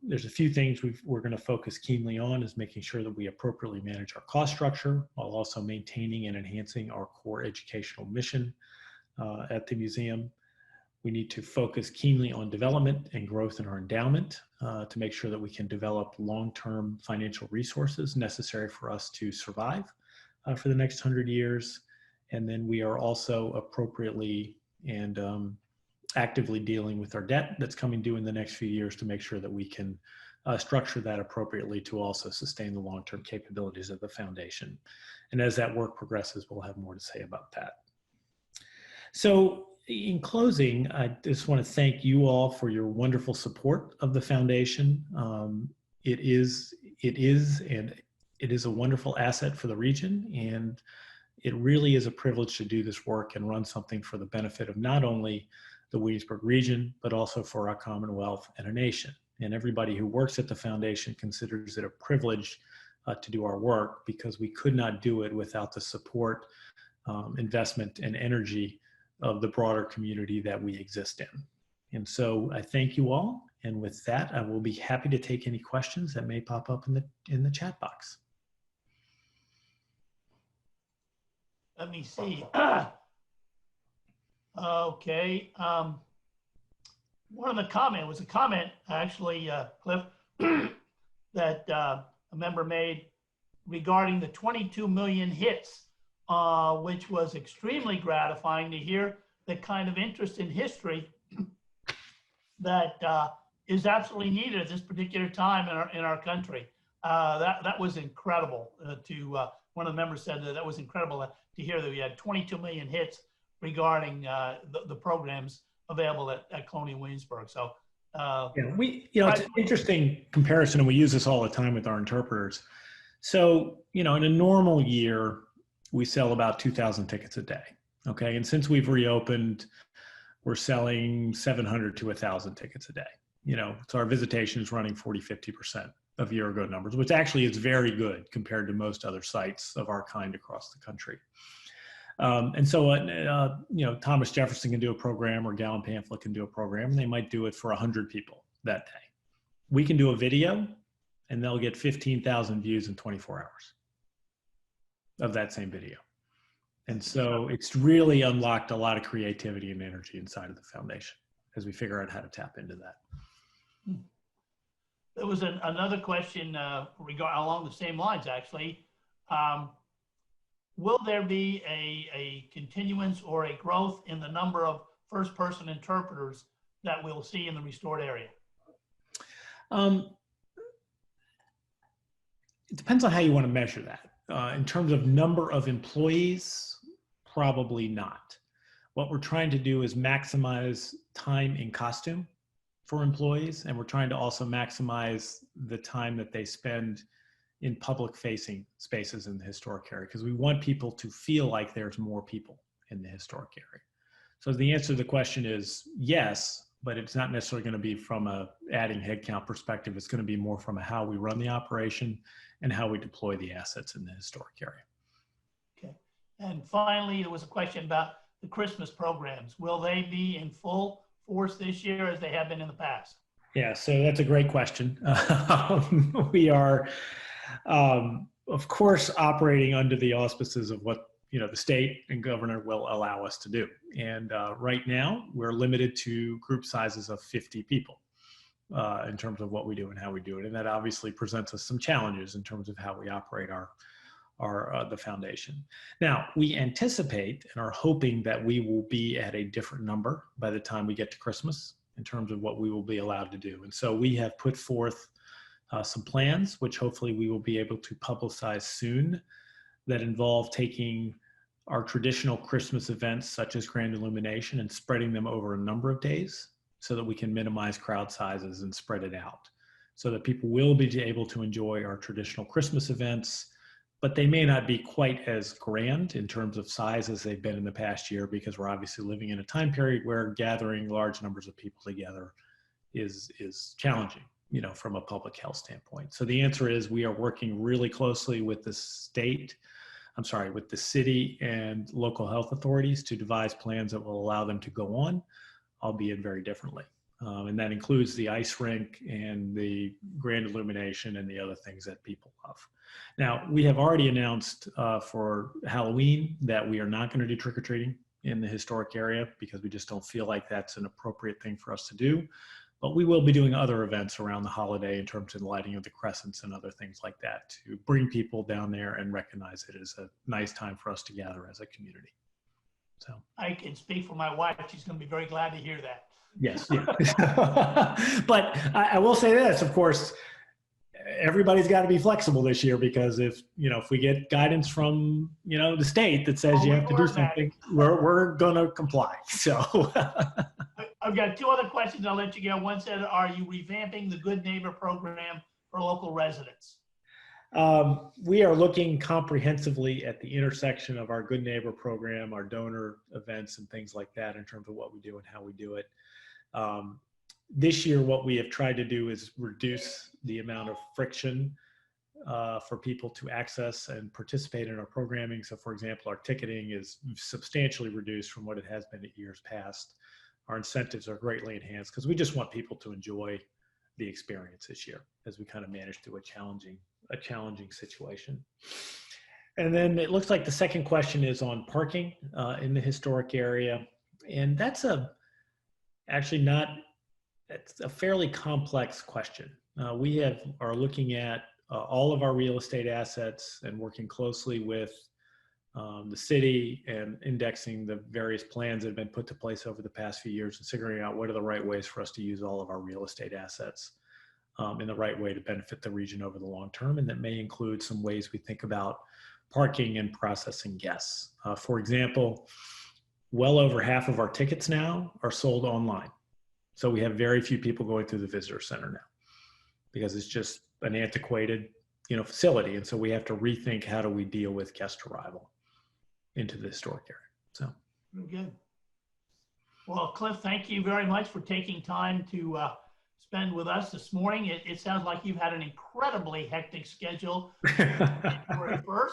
There's a few things we're going to focus keenly on is making sure that we appropriately manage our cost structure while also maintaining and enhancing our core educational mission at the museum. We need to focus keenly on development and growth in our endowment to make sure that we can develop long-term financial resources necessary for us to survive for the next 100 years. And then we are also appropriately and actively dealing with our debt that's coming due in the next few years to make sure that we can structure that appropriately to also sustain the long-term capabilities of the foundation. And as that work progresses, we'll have more to say about that. So in closing, I just want to thank you all for your wonderful support of the foundation. It is a wonderful asset for the region, and it really is a privilege to do this work and run something for the benefit of not only the Williamsburg region, but also for our Commonwealth and a nation. And everybody who works at the foundation considers it a privilege to do our work because we could not do it without the support, investment, and energy of the broader community that we exist in. And so I thank you all. And with that, I will be happy to take any questions that may pop up in the chat box. Let me see. Okay. One of the comment was a comment actually, Cliff, that a member made regarding the 22 million hits, which was extremely gratifying to hear the kind of interest in history that is absolutely needed at this particular time in our country. That was incredible. One of the members said that was incredible to hear that we had 22 million hits regarding the programs available at Colonial Williamsburg. So yeah, it's an interesting comparison, and we use this all the time with our interpreters. So, in a normal year, we sell about 2,000 tickets a day. Okay. And since we've reopened, we're selling 700 to 1,000 tickets a day. So our visitation is running 40–50% of year ago numbers, which actually is very good compared to most other sites of our kind across the country. And so, Thomas Jefferson can do a program, or Gowan Pamphlet can do a program, and they might do it for 100 people that day. We can do a video, and they'll get 15,000 views in 24 hours of that same video. And so it's really unlocked a lot of creativity and energy inside of the foundation as we figure out how to tap into that. There was another question along the same lines, actually. Will there be a continuance or a growth in the number of first-person interpreters that we'll see in the restored area? It depends on how you want to measure that. In terms of number of employees, probably not. What we're trying to do is maximize time in costume for employees, and we're trying to also maximize the time that they spend in public facing spaces in the historic area, because we want people to feel like there's more people in the historic area. So the answer to the question is yes, but it's not necessarily going to be from a adding headcount perspective. It's going to be more from a how we run the operation and how we deploy the assets in the historic area. Okay. And finally, there was a question about the Christmas programs. Will they be in full force this year as they have been in the past? Yeah, so that's a great question. We are, of course, operating under the auspices of what the state and governor will allow us to do. And right now, we're limited to group sizes of 50 people in terms of what we do and how we do it. And that obviously presents us some challenges in terms of how we operate the foundation. Now, we anticipate and are hoping that we will be at a different number by the time we get to Christmas in terms of what we will be allowed to do. And so we have put forth some plans, which hopefully we will be able to publicize soon, that involve taking our traditional Christmas events, such as grand illumination, and spreading them over a number of days so that we can minimize crowd sizes and spread it out so that people will be able to enjoy our traditional Christmas events, but they may not be quite as grand in terms of size as they've been in the past year, because we're obviously living in a time period where gathering large numbers of people together is challenging, from a public health standpoint. So the answer is we are working really closely with the with the city and local health authorities to devise plans that will allow them to go on, albeit very differently. And that includes the ice rink and the grand illumination and the other things that people love. Now, we have already announced for Halloween that we are not going to do trick-or-treating in the historic area because we just don't feel like that's an appropriate thing for us to do. But we will be doing other events around the holiday in terms of lighting of the crescents and other things like that to bring people down there and recognize it as a nice time for us to gather as a community. So I can speak for my wife. She's going to be very glad to hear that. yes. Yeah. But I will say this, of course, everybody's got to be flexible this year, because if we get guidance from, the state that says you have to do something, we're going to comply. So I've got two other questions. I'll let you go. One said, are you revamping the Good Neighbor program for local residents? We are looking comprehensively at the intersection of our Good Neighbor program, our donor events and things like that in terms of what we do and how we do it. This year, what we have tried to do is reduce the amount of friction for people to access and participate in our programming. So for example, our ticketing is substantially reduced from what it has been at years past. Our incentives are greatly enhanced because we just want people to enjoy the experience this year as we kind of manage through a challenging situation. And then it looks like the second question is on parking in the historic area. And that's it's a fairly complex question. We are looking at all of our real estate assets and working closely with the city and indexing the various plans that have been put to place over the past few years and figuring out what are the right ways for us to use all of our real estate assets in the right way to benefit the region over the long term. And that may include some ways we think about parking and processing guests. For example, well over half of our tickets now are sold online. So we have very few people going through the visitor center now because it's just an antiquated, facility. And so we have to rethink how do we deal with guest arrival into the historic area. So very good. Well, Cliff, thank you very much for taking time to spend with us this morning. It sounds like you've had an incredibly hectic schedule. January 1st.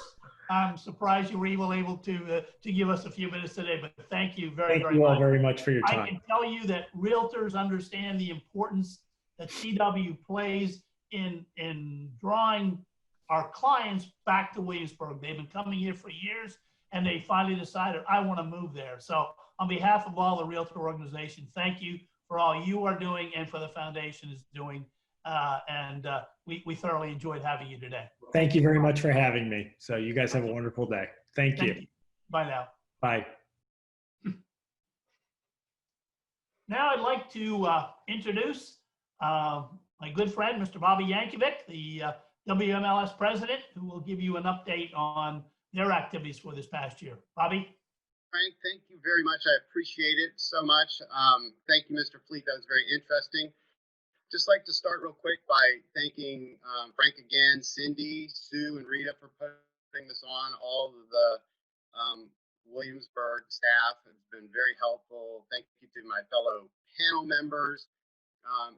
I'm surprised you were able to give us a few minutes today, but thank you very much. Thank you all very much for your time. I can tell you that realtors understand the importance that CW plays in drawing our clients back to Williamsburg. They've been coming here for years, and they finally decided, I want to move there. So on behalf of all the realtor organization, thank you for all you are doing and for the foundation is doing. We thoroughly enjoyed having you today. Thank you very much for having me. So you guys have a wonderful day. Thank you. Bye now. Bye. Now I'd like to introduce my good friend, Mr. Bobby Jankovic, the WMLS president, who will give you an update on their activities for this past year. Bobby? Frank, thank you very much. I appreciate it so much. Thank you, Mr. Fleet. That was very interesting. Just like to start real quick by thanking Frank again, Cindy, Sue, and Rita for putting this on. All of the Williamsburg staff has been very helpful. Thank you to my fellow panel members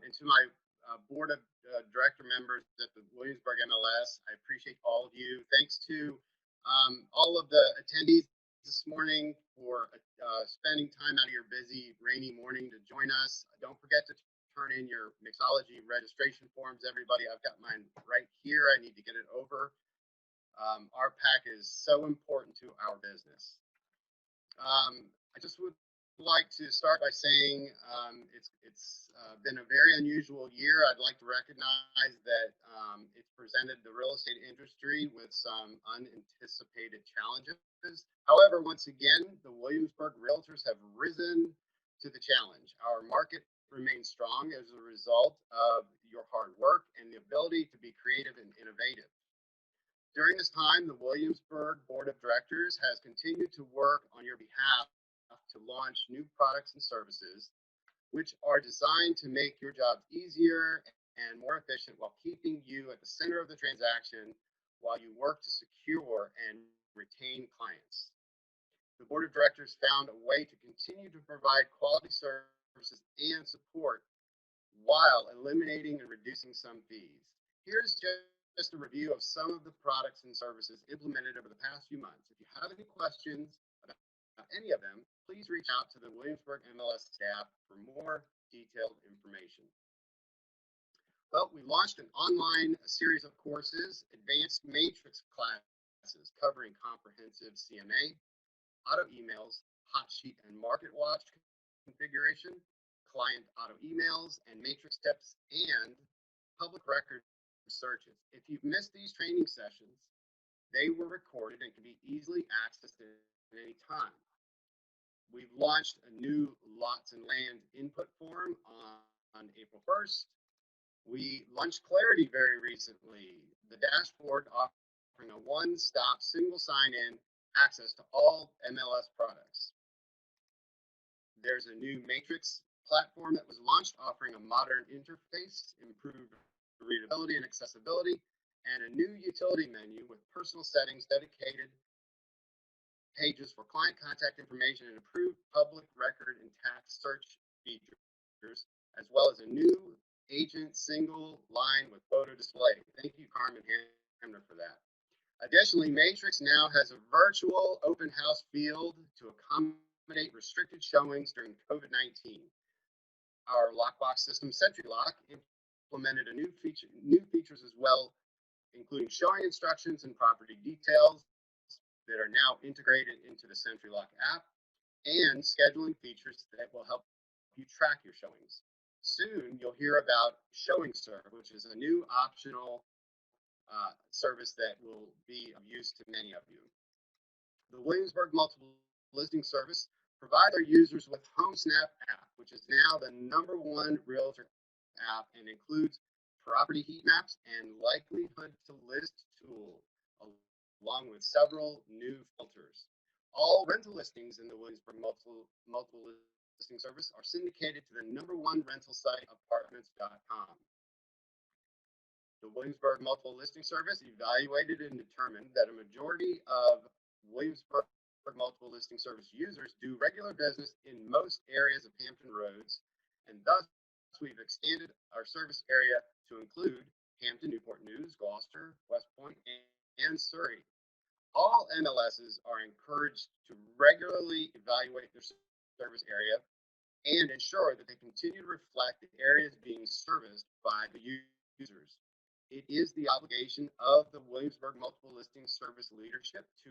and to my board of director members at the Williamsburg MLS. I appreciate all of you. Thanks to all of the attendees this morning for spending time out of your busy rainy morning to join us. Don't forget to turn in your mixology registration forms, everybody. I've got mine right here. I need to get it over. RPAC is so important to our business. I just would like to start by saying it's been a very unusual year. I'd like to recognize that it's presented the real estate industry with some unanticipated challenges. However, once again, the Williamsburg Realtors have risen to the challenge. Our market remains strong as a result of your hard work and the ability to be creative and innovative. During this time, the Williamsburg Board of Directors has continued to work on your behalf to launch new products and services, which are designed to make your jobs easier and more efficient while keeping you at the center of the transaction while you work to secure and retain clients. The Board of Directors found a way to continue to provide quality services and support while eliminating and reducing some fees. Here's just a review of some of the products and services implemented over the past few months. If you have any questions about any of them, please reach out to the Williamsburg MLS staff for more detailed information. Well, we launched an online series of courses, advanced matrix classes covering comprehensive CMA, auto emails, hot sheet and market watch configuration, client auto emails and matrix tips, and public record searches. If you've missed these training sessions, they were recorded and can be easily accessed at any time. We've launched a new lots and land input form on April 1st. We launched Clarity very recently, the dashboard offering a one-stop single sign-in access to all MLS products. There's a new matrix platform that was launched offering a modern interface, improved readability and accessibility, and a new utility menu with personal settings, dedicated pages for client contact information, and improved public record and tax search features, as well as a new agent single line with photo display. Thank you, Carmen Hamner, for that. Additionally, Matrix now has a virtual open house field to accommodate restricted showings during COVID-19. Our lockbox system, Sentry Lock, implemented a new features as well, including showing instructions and property details that are now integrated into the Sentry Lock app, and scheduling features that will help you track your showings. Soon, you'll hear about Showing Serve, which is a new optional service that will be of use to many of you. The Williamsburg Multiple Listing Service provides our users with HomeSnap app, which is now the #1 realtor app and includes property heat maps and likelihood to list tool, along with several new filters. All rental listings in the Williamsburg Multiple Listing Service are syndicated to the #1 rental site, apartments.com. The Williamsburg Multiple Listing Service evaluated and determined that a majority of Williamsburg Multiple Listing Service users do regular business in most areas of Hampton Roads, and thus we've expanded our service area to include Hampton, Newport News, Gloucester, West Point, and Surrey. All MLSs are encouraged to regularly evaluate their service area and ensure that they continue to reflect the areas being serviced by the users. It is the obligation of the Williamsburg Multiple Listing Service leadership to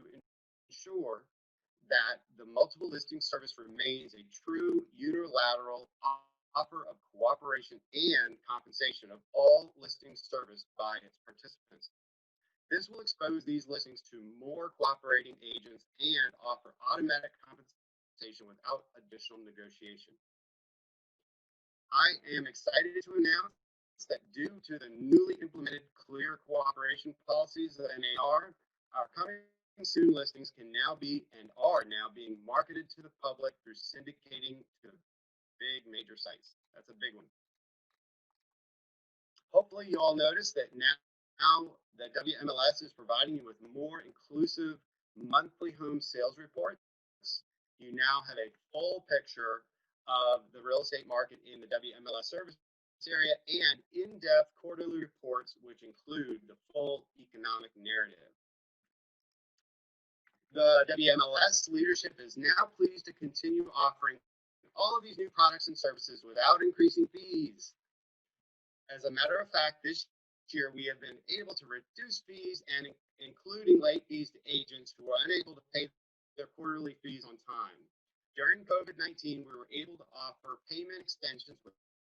ensure that the multiple listing service remains a true unilateral offer of cooperation and compensation of all listings serviced by its participants. This will expose these listings to more cooperating agents and offer automatic compensation without additional negotiation. I am excited to announce that due to the newly implemented clear cooperation policies of NAR, our coming soon listings can now be and are now being marketed to the public through syndicating to big major sites. That's a big one. Hopefully you all noticed that now that WMLS is providing you with more inclusive monthly home sales reports. You now have a full picture of the real estate market in the WMLS service area and in-depth quarterly reports, which include the full economic narrative. The WMLS leadership is now pleased to continue offering all of these new products and services without increasing fees. As a matter of fact, this year we have been able to reduce fees and including late fees to agents who are unable to pay their quarterly fees on time. During COVID-19, we were able to offer payment extensions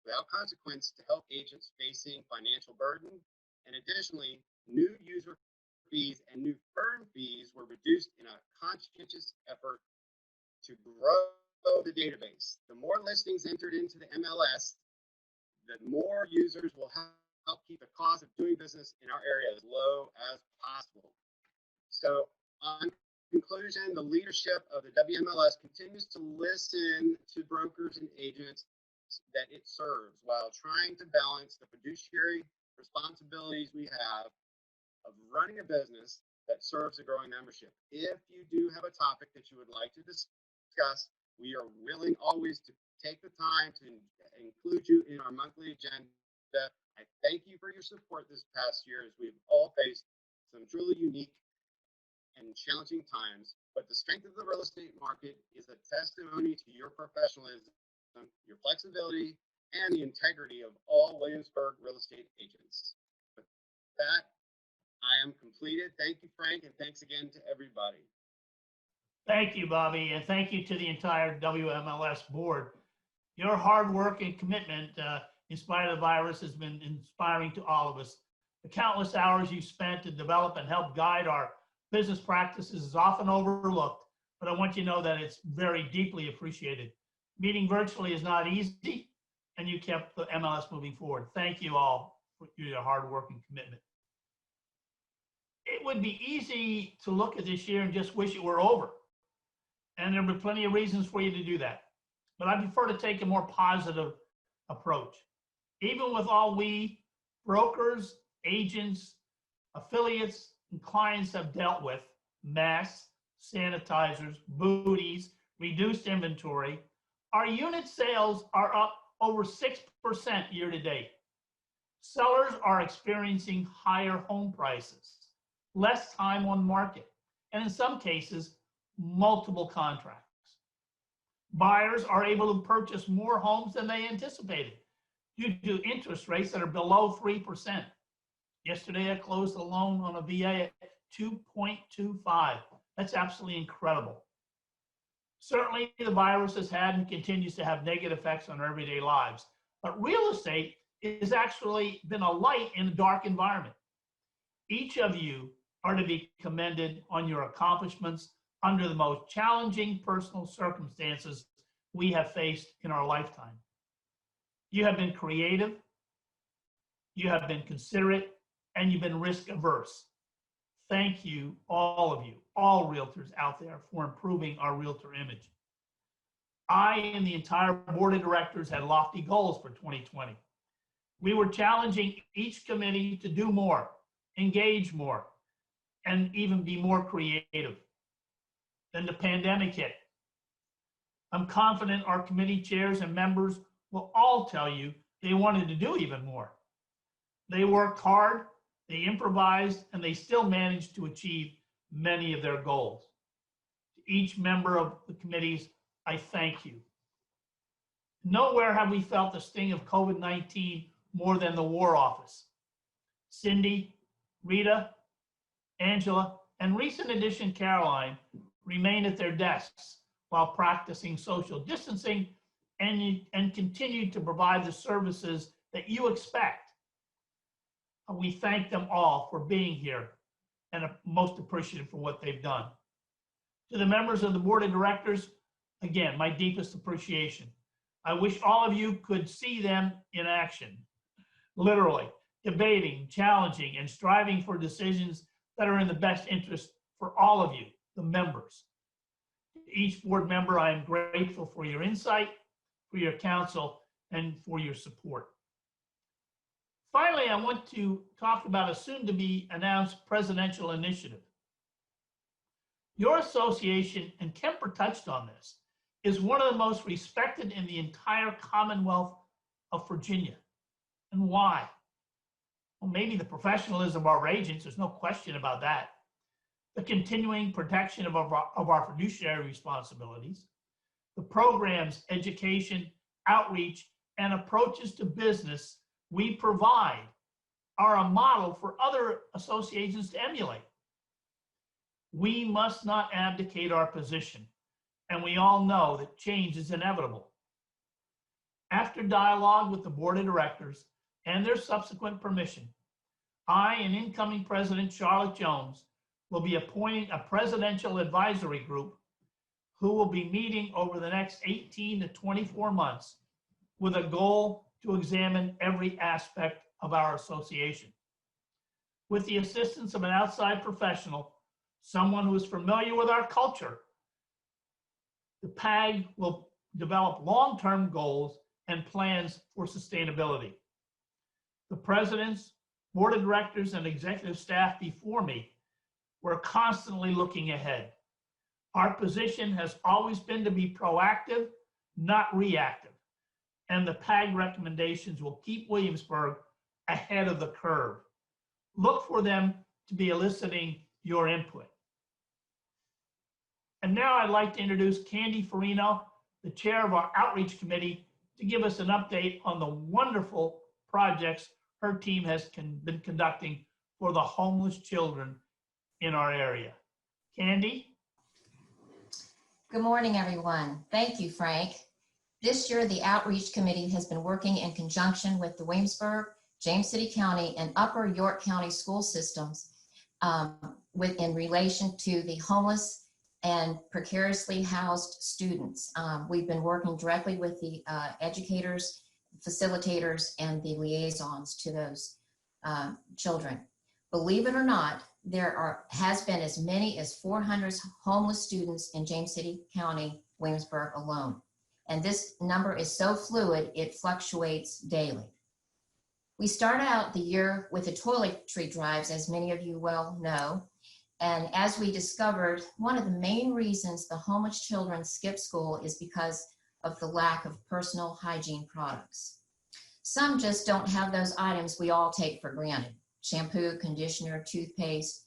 without consequence to help agents facing financial burden. And additionally, new user fees and new firm fees were reduced in a conscientious effort to grow the database. The more listings entered into the MLS, the more users will help keep the cost of doing business in our area as low as possible. So on conclusion, the leadership of the WMLS continues to listen to brokers and agents that it serves while trying to balance the fiduciary responsibilities we have of running a business that serves a growing membership. If you do have a topic that you would like to discuss, we are willing always to take the time to include you in our monthly agenda. I thank you for your support this past year as we've all faced some truly unique and challenging times, but the strength of the real estate market is a testimony to your professionalism, your flexibility, and the integrity of all Williamsburg real estate agents. With that, I am completed. Thank you, Frank, and thanks again to everybody. Thank you, Bobby, and thank you to the entire WMLS board. Your hard work and commitment, in spite of the virus, has been inspiring to all of us. The countless hours you spent to develop and help guide our business practices is often overlooked, but I want you to know that it's very deeply appreciated. Meeting virtually is not easy, and you kept the MLS moving forward. Thank you all for your hard work and commitment. It would be easy to look at this year and just wish it were over. And there will be plenty of reasons for you to do that. But I prefer to take a more positive approach. Even with all we brokers, agents, affiliates, and clients have dealt with, masks, sanitizers, booties, reduced inventory, our unit sales are up over 6% year to date. Sellers are experiencing higher home prices, less time on market, and in some cases, multiple contracts. Buyers are able to purchase more homes than they anticipated due to interest rates that are below 3%. Yesterday, I closed a loan on a VA at 2.25. That's absolutely incredible. Certainly, the virus has had and continues to have negative effects on our everyday lives, but real estate has actually been a light in a dark environment. Each of you are to be commended on your accomplishments under the most challenging personal circumstances we have faced in our lifetime. You have been creative, you have been considerate, and you've been risk averse. Thank you, all of you, all realtors out there, for improving our realtor image. I and the entire board of directors had lofty goals for 2020. We were challenging each committee to do more, engage more, and even be more creative. Then the pandemic hit. I'm confident our committee chairs and members will all tell you they wanted to do even more. They worked hard, they improvised, and they still managed to achieve many of their goals. To each member of the committees, I thank you. Nowhere have we felt the sting of COVID-19 more than the WAAR office. Cindy, Rita, Angela, and recent addition Caroline remain at their desks while practicing social distancing and continue to provide the services that you expect. We thank them all for being here and are most appreciative for what they've done. To the members of the board of directors, again, my deepest appreciation. I wish all of you could see them in action, literally, debating, challenging, and striving for decisions that are in the best interest for all of you, the members. Each board member, I am grateful for your insight, for your counsel, and for your support. Finally, I want to talk about a soon-to-be announced presidential initiative. Your association, and Kemper touched on this, is one of the most respected in the entire Commonwealth of Virginia. And why? Well, maybe the professionalism of our agents, there's no question about that. The continuing protection of our fiduciary responsibilities, the programs, education, outreach, and approaches to business we provide are a model for other associations to emulate. We must not abdicate our position, and we all know that change is inevitable. After dialogue with the board of directors and their subsequent permission, I and incoming President Charlotte Jones will be appointing a presidential advisory group who will be meeting over the next 18 to 24 months with a goal to examine every aspect of our association. With the assistance of an outside professional, someone who is familiar with our culture, the PAG will develop long-term goals and plans for sustainability. The presidents, board of directors, and executive staff before me were constantly looking ahead. Our position has always been to be proactive, not reactive, and the PAG recommendations will keep Williamsburg ahead of the curve. Look for them to be eliciting your input. And now I'd like to introduce Kandy Farino, the chair of our outreach committee, to give us an update on the wonderful projects her team has been conducting for the homeless children in our area. Kandy? Good morning, everyone. Thank you, Frank. This year, the Outreach Committee has been working in conjunction with the Williamsburg, James City County, and Upper York County school systems in relation to the homeless and precariously housed students. We've been working directly with the educators, facilitators, and the liaisons to those children. Believe it or not, there has been as many as 400 homeless students in James City County, Williamsburg alone. And this number is so fluid, it fluctuates daily. We started out the year with the toiletry drives, as many of you well know. And as we discovered, one of the main reasons the homeless children skip school is because of the lack of personal hygiene products. Some just don't have those items we all take for granted: shampoo, conditioner, toothpaste,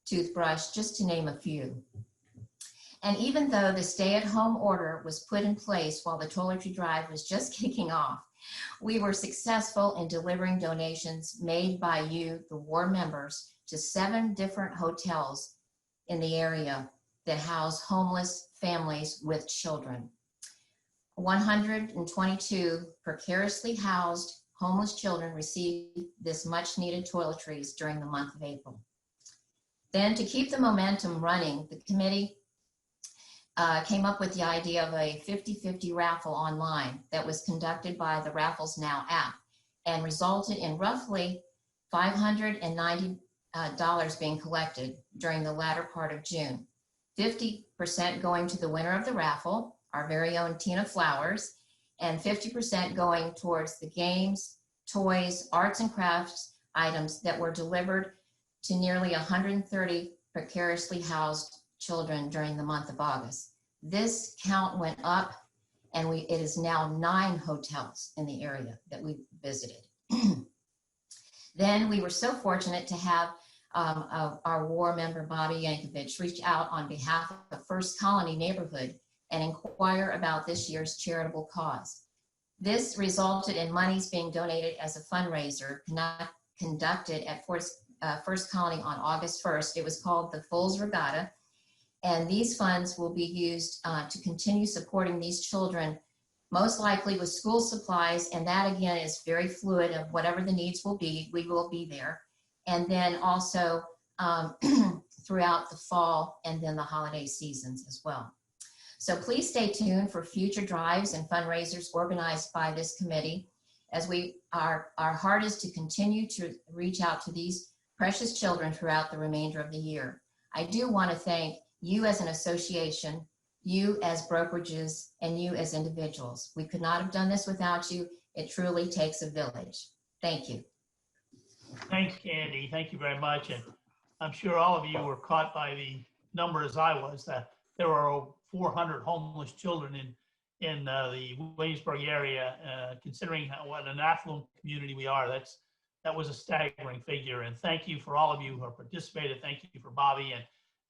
toothbrush, just to name a few. And even though the stay-at-home order was put in place while the toiletry drive was just kicking off, we were successful in delivering donations made by you, the WAAR members, to 7 different hotels in the area that house homeless families with children. 122 precariously housed homeless children received this much needed toiletries during the month of April. Then, to keep the momentum running, the committee came up with the idea of a 50-50 raffle online that was conducted by the Raffles Now app and resulted in roughly $590 being collected during the latter part of June. 50% going to the winner of the raffle, our very own Tina Flowers, and 50% going towards the games, toys, arts and crafts items that were delivered to nearly 130 precariously housed children during the month of August. This count went up, and it is now 9 hotels in the area that we visited. Then we were so fortunate to have our WAAR member, Bobby Jankovic, reach out on behalf of First Colony neighborhood and inquire about this year's charitable cause. This resulted in monies being donated as a fundraiser conducted at First Colony on August 1st. It was called the Foals Regatta, and these funds will be used to continue supporting these children, most likely with school supplies, and that again is very fluid of whatever the needs will be, we will be there. And then also throughout the fall and then the holiday seasons as well. So please stay tuned for future drives and fundraisers organized by this committee, as our heart is to continue to reach out to these precious children throughout the remainder of the year. I do want to thank you as an association, you as brokerages, and you as individuals. We could not have done this without you. It truly takes a village. Thank you. Thanks, Kandy. Thank you very much. And I'm sure all of you were caught by the number as I was, that there are 400 homeless children in the Williamsburg area, considering what an affluent community we are. That was a staggering figure. And thank you for all of you who have participated. Thank you for Bobby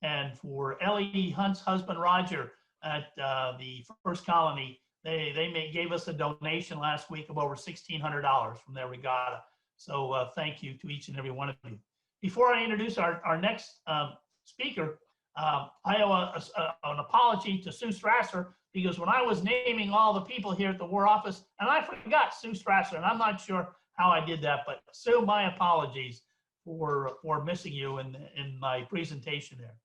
and for Ellie Hunt's husband, Roger, at the First Colony. They gave us a donation last week of over $1,600 from their regatta. So thank you to each and every one of you. Before I introduce our next speaker, I owe an apology to Sue Strasser, because when I was naming all the people here at the WAAR office, and I forgot Sue Strasser, and I'm not sure how I did that, but Sue, my apologies for missing you in my presentation there.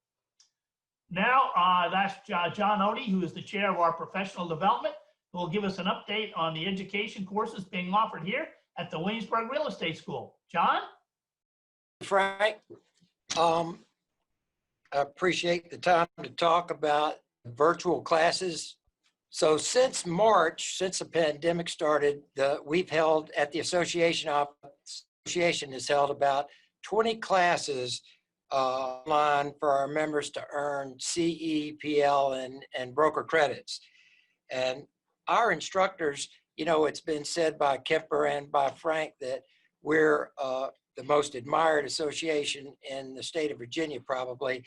Now, that's John Otey, who is the chair of our professional development, who will give us an update on the education courses being offered here at the Williamsburg Real Estate School. John? Frank, I appreciate the time to talk about virtual classes. So since March, since the pandemic started, we've held at the association has held about 20 classes online for our members to earn CE, PL, and broker credits. And our instructors, you know, it's been said by Kemper and by Frank that we're the most admired association in the state of Virginia, probably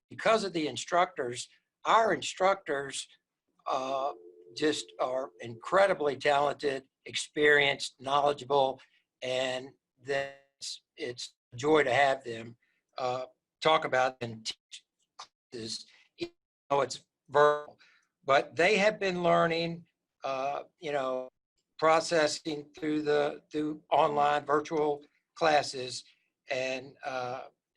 because of the instructors. Our instructors just are incredibly talented, experienced, knowledgeable, and it's a joy to have them talk about and teach classes, even though it's virtual. But they have been learning, you know, processing through online virtual classes and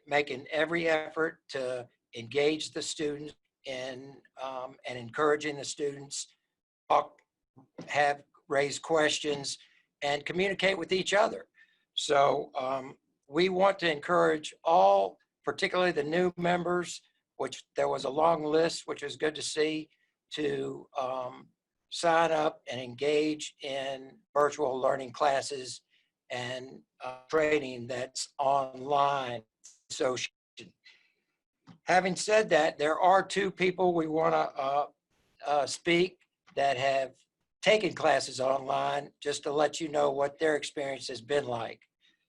making every effort to engage the students and encouraging the students raise questions and communicate with each other. So we want to encourage all, particularly the new members, which there was a long list, which was good to see, to sign up and engage in virtual learning classes and training that's online association. Having said that, there are two people we want to speak that have taken classes online, just to let you know what their experience has been like.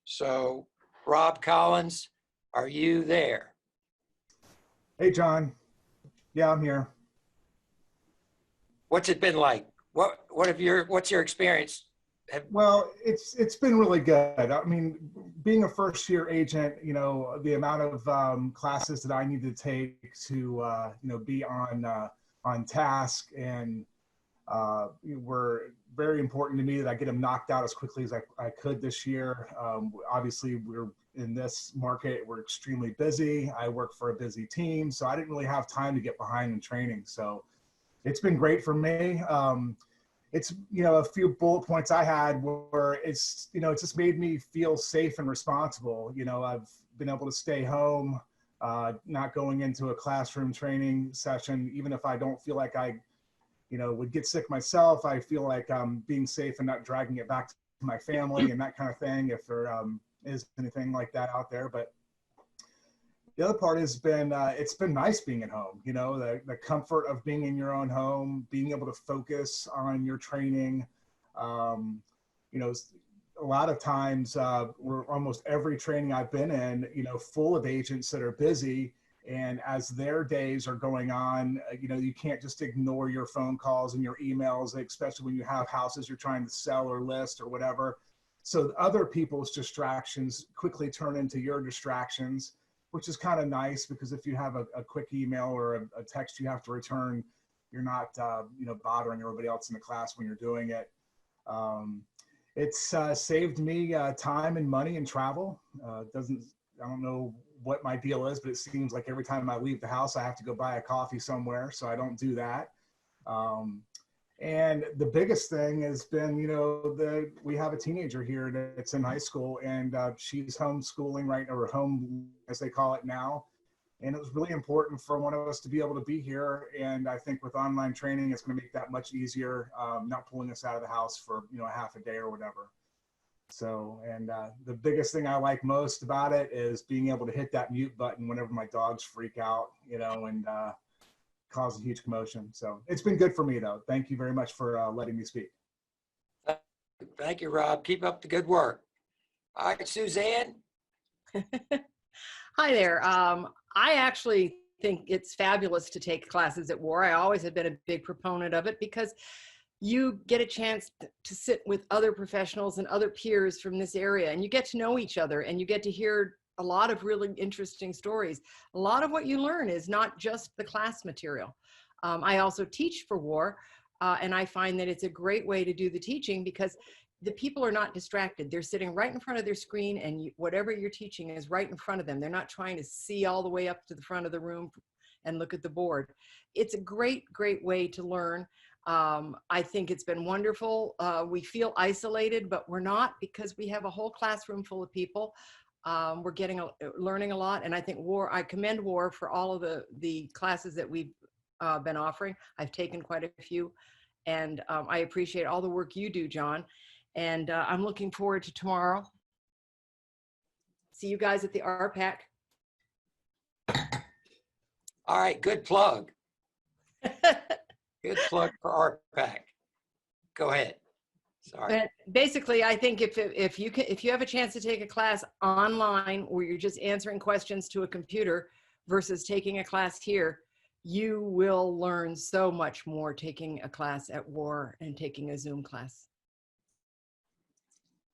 So Rob Collins, are you there? Hey, John. Yeah, I'm here. What's it been like? What's your experience? Well, it's been really good. I mean, being a first year agent, you know, the amount of classes that I need to take to you know, be on task and were very important to me that I get them knocked out as quickly as I could this year. Obviously, we're in this market, we're extremely busy. I work for a busy team, so I didn't really have time to get behind in training. So it's been great for me. It's, you know, a few bullet points I had were it's, you know, it just made me feel safe and responsible. You know, I've been able to stay home, not going into a classroom training session, even if I don't feel like I, you know, would get sick myself. I feel like I'm being safe and not dragging it back to my family and that kind of thing, if there is anything like that out there. But the other part has been, it's been nice being at home, you know, the comfort of being in your own home, being able to focus on your training. You know, a lot of times, almost every training I've been in, you know, full of agents that are busy. And as their days are going on, you know, you can't just ignore your phone calls and your emails, especially when you have houses you're trying to sell or list or whatever. So other people's distractions quickly turn into your distractions, which is kind of nice, because if you have a quick email or a text you have to return, you're not, you know, bothering everybody else in the class when you're doing it. It's saved me time and money and travel. I don't know what my deal is, but it seems like every time I leave the house, I have to go buy a coffee somewhere, so I don't do that. And the biggest thing has been, you know, we have a teenager here that's in high school, and she's homeschooling right now, or home as they call it now. And it was really important for one of us to be able to be here. And I think with online training, it's going to make that much easier, not pulling us out of the house for, you know, half a day or whatever. So, and the biggest thing I like most about it is being able to hit that mute button whenever my dogs freak out, you know, and cause a huge commotion. So it's been good for me though. Thank you very much for letting me speak. Thank you, Rob. Keep up the good work. All right, Suzanne. Hi there. I actually think it's fabulous to take classes at WAAR. I always have been a big proponent of it because you get a chance to sit with other professionals and other peers from this area, and you get to know each other, and you get to hear a lot of really interesting stories. A lot of what you learn is not just the class material. I also teach for WAAR, and I find that it's a great way to do the teaching because the people are not distracted. They're sitting right in front of their screen, and whatever you're teaching is right in front of them. They're not trying to see all the way up to the front of the room and look at the board. It's a great, great way to learn. I think it's been wonderful. We feel isolated, but we're not because we have a whole classroom full of people. We're learning a lot, and I think I commend WAAR for all of the classes that we've been offering. I've taken quite a few, and I appreciate all the work you do, John. And I'm looking forward to tomorrow. See you guys at the RPAC. All right, good plug. Good plug for RPAC. Go ahead. Sorry. But basically, I think if you have a chance to take a class online where you're just answering questions to a computer versus taking a class here, you will learn so much more taking a class at WAAR and taking a Zoom class.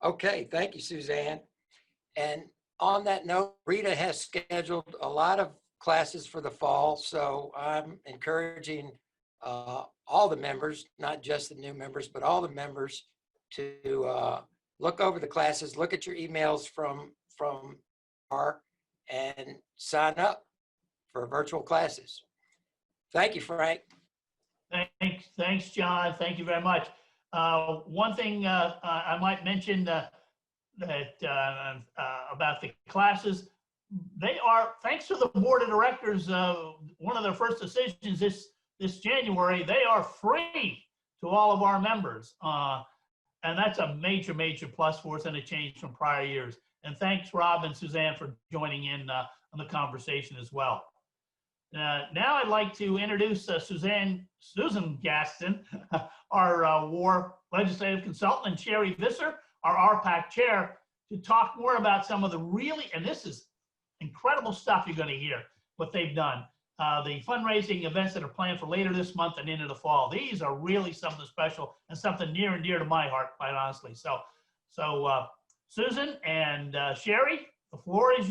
Okay, thank you, Suzanne. And on that note, Rita has scheduled a lot of classes for the fall, so I'm encouraging all the members, not just the new members, but all the members to look over the classes, look at your emails from WAAR, and sign up for virtual classes. Thank you, Frank. Thanks, John. Thank you very much. One thing I might mention about the classes, they are, thanks to the board of directors, one of their first decisions this January, they are free to all of our members. And that's a major, major plus for us and a change from prior years. And thanks, Rob and Suzanne, for joining in on the conversation as well. Now I'd like to introduce Susan Gaston, our WAAR legislative consultant, and Sherri Visser, our RPAC chair, to talk more about some of the really, and this is incredible stuff you're going to hear, what they've done. The fundraising events that are planned for later this month and into the fall. These are really something special and something near and dear to my heart, quite honestly. So Susan and Sherri, the floor is yours.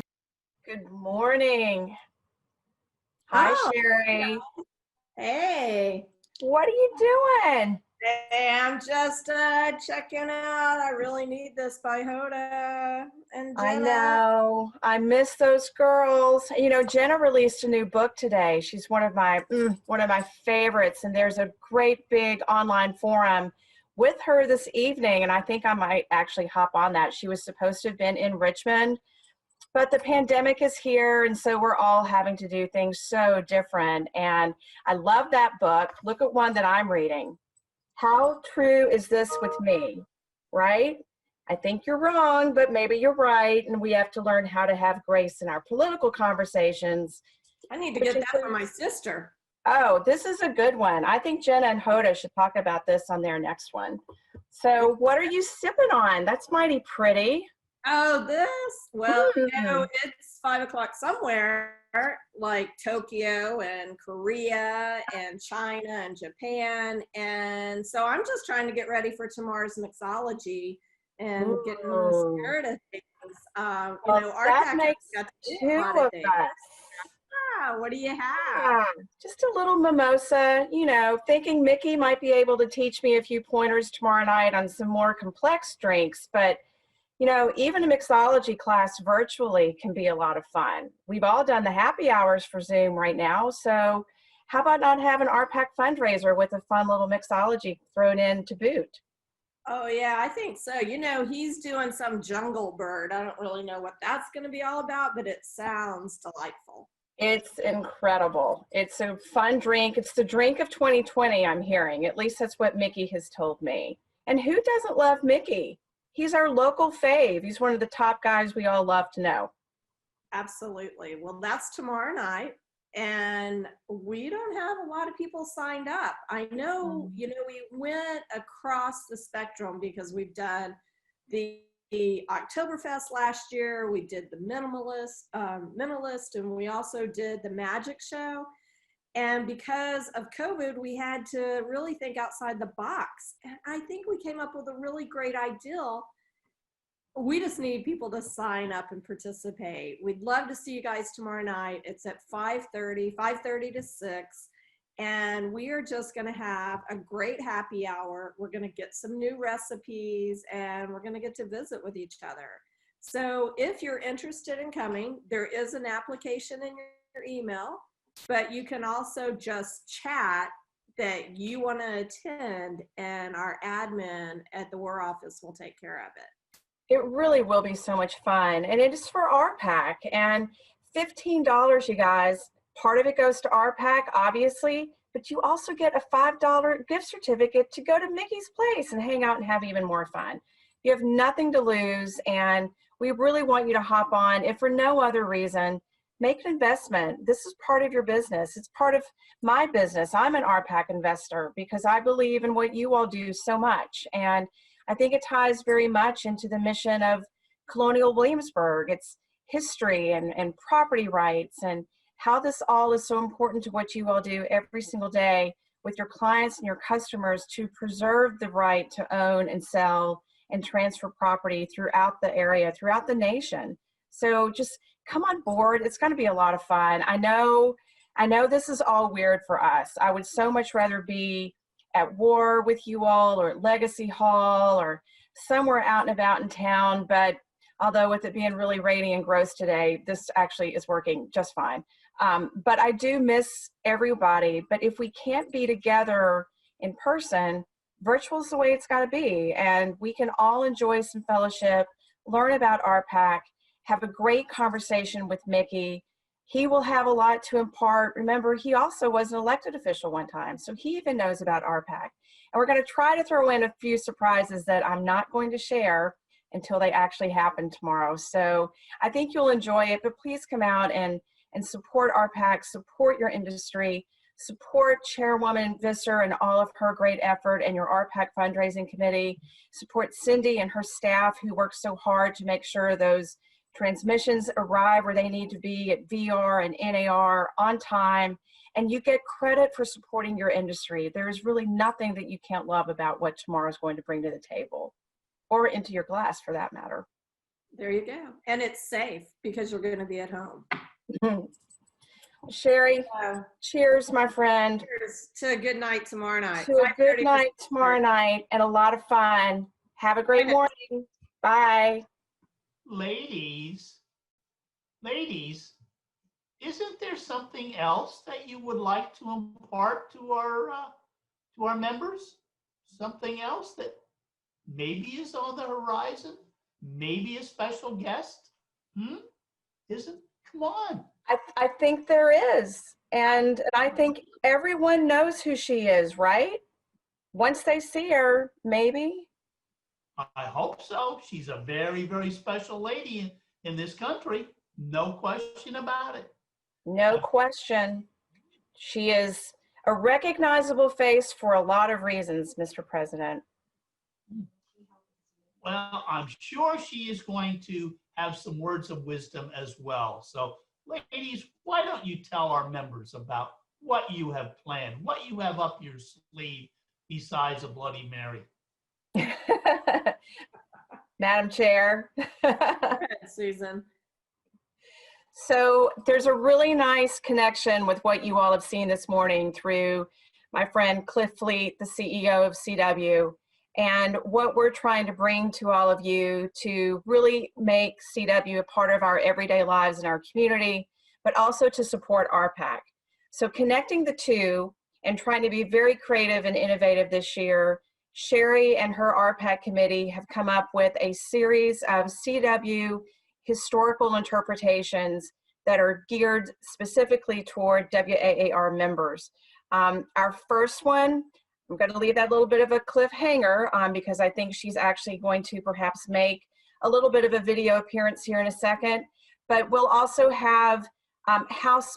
Good morning. Hi, Oh, Sherri. hey. What are you doing? Hey, I'm just checking out. I really need this by Hoda and Jenna. I know. I miss those girls. You know, Jenna released a new book today. She's one of my favorites, and there's a great big online forum with her this evening, and I think I might actually hop on that. She was supposed to have been in Richmond, but the pandemic is here, and so we're all having to do things so different. And I love that book. Look at one that I'm reading. How true is this with me, right? I think you're wrong, but maybe you're right, and we have to learn how to have grace in our political conversations. I need to get that for my sister. Oh, this is a good one. I think Jenna and Hoda should talk about this on their next one. So what are you sipping on? That's mighty pretty. Oh, this? Well, you know, it's 5 o'clock somewhere, like Tokyo and Korea and China and Japan. And so I'm just trying to get ready for tomorrow's mixology and get in the spirit of things. You know, that makes two of us. Ah, what do you have? Just a little mimosa, you know, thinking Mickey might be able to teach me a few pointers tomorrow night on some more complex drinks, but you know, even a mixology class virtually can be a lot of fun. We've all done the happy hours for Zoom right now, so how about not have an RPAC fundraiser with a fun little mixology thrown in to boot? Oh yeah, I think so. You know, he's doing some jungle bird. I don't really know what that's going to be all about, but it sounds delightful. It's incredible. It's a fun drink. It's the drink of 2020, I'm hearing. At least that's what Mickey has told me. And who doesn't love Mickey? he's our local fave. He's one of the top guys we all love to know. Absolutely. Well, that's tomorrow night. And we don't have a lot of people signed up. I know, you know, we went across the spectrum because we've done the Oktoberfest last year. We did the Minimalist, and we also did the Magic Show. And because of COVID, we had to really think outside the box. And I think we came up with a really great idea. We just need people to sign up and participate. We'd love to see you guys tomorrow night. It's at 5:30 to 6. And we are just going to have a great happy hour. We're going to get some new recipes, and we're going to get to visit with each other. So if you're interested in coming, there is an application in your email, but you can also just chat that you want to attend, and our admin at the WAAR office will take care of it. It really will be so much fun. And it is for RPAC. And $15, you guys. Part of it goes to RPAC, obviously, but you also get a $5 gift certificate to go to Mickey's Place and hang out and have even more fun. You have nothing to lose, and we really want you to hop on. If for no other reason, make an investment. This is part of your business. It's part of my business. I'm an RPAC investor because I believe in what you all do so much. And I think it ties very much into the mission of Colonial Williamsburg. It's history and property rights and how this all is so important to what you all do every single day with your clients and your customers to preserve the right to own and sell and transfer property throughout the area, throughout the nation. So just come on board. It's going to be a lot of fun. I know this is all weird for us. I would so much rather be at WAAR with you all, or at Legacy Hall, or somewhere out and about in town. But although with it being really rainy and gross today, this actually is working just fine. But I do miss everybody. But if we can't be together in person, virtual is the way it's got to be. And we can all enjoy some fellowship, learn about RPAC, have a great conversation with Mickey. He will have a lot to impart. Remember, he also was an elected official one time, so he even knows about RPAC. And we're going to try to throw in a few surprises that I'm not going to share until they actually happen tomorrow. So I think you'll enjoy it, but please come out and support RPAC, support your industry, support Chairwoman Visser and all of her great effort and your RPAC fundraising committee, support Cindy and her staff who work so hard to make sure those transmissions arrive where they need to be at VR and NAR on time, and you get credit for supporting your industry. There is really nothing that you can't love about what tomorrow is going to bring to the table, or into your glass for that matter. There you go. And it's safe because you're going to be at home. Sherri, cheers, my friend. Cheers to a good night tomorrow night. To a good night tomorrow night and a lot of fun. Have a great morning. Bye. Ladies, isn't there something else that you would like to impart to our members? Something else that maybe is on the horizon? Maybe a special guest? Come on. I think there is. And I think everyone knows who she is, right? Once they see her, maybe. I hope so. She's a very, very special lady in this country. No question about it. No question. She is a recognizable face for a lot of reasons, Mr. President. Well, I'm sure she is going to have some words of wisdom as well. So, ladies, why don't you tell our members about what you have planned, what you have up your sleeve besides a Bloody Mary? Madam Chair. Go ahead, Susan. So there's a really nice connection with what you all have seen this morning through my friend Cliff Fleet, the CEO of CW, and what we're trying to bring to all of you to really make CW a part of our everyday lives in our community, but also to support RPAC. So connecting the two and trying to be very creative and innovative this year, Sherri and her RPAC committee have come up with a series of CW historical interpretations that are geared specifically toward WAAR members. Our first one I'm going to leave that little bit of a cliffhanger because I think she's actually going to perhaps make a little bit of a video appearance here in a second. But we'll also have house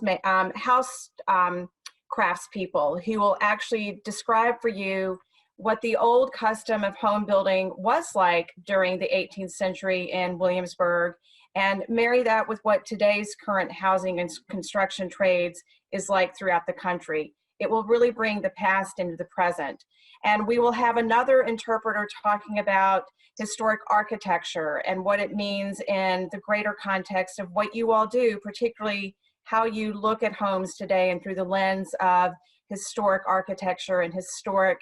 craftspeople who will actually describe for you what the old custom of home building was like during the 18th century in Williamsburg, and marry that with what today's current housing and construction trades is like throughout the country. It will really bring the past into the present. And we will have another interpreter talking about historic architecture and what it means in the greater context of what you all do, particularly how you look at homes today and through the lens of historic architecture and historic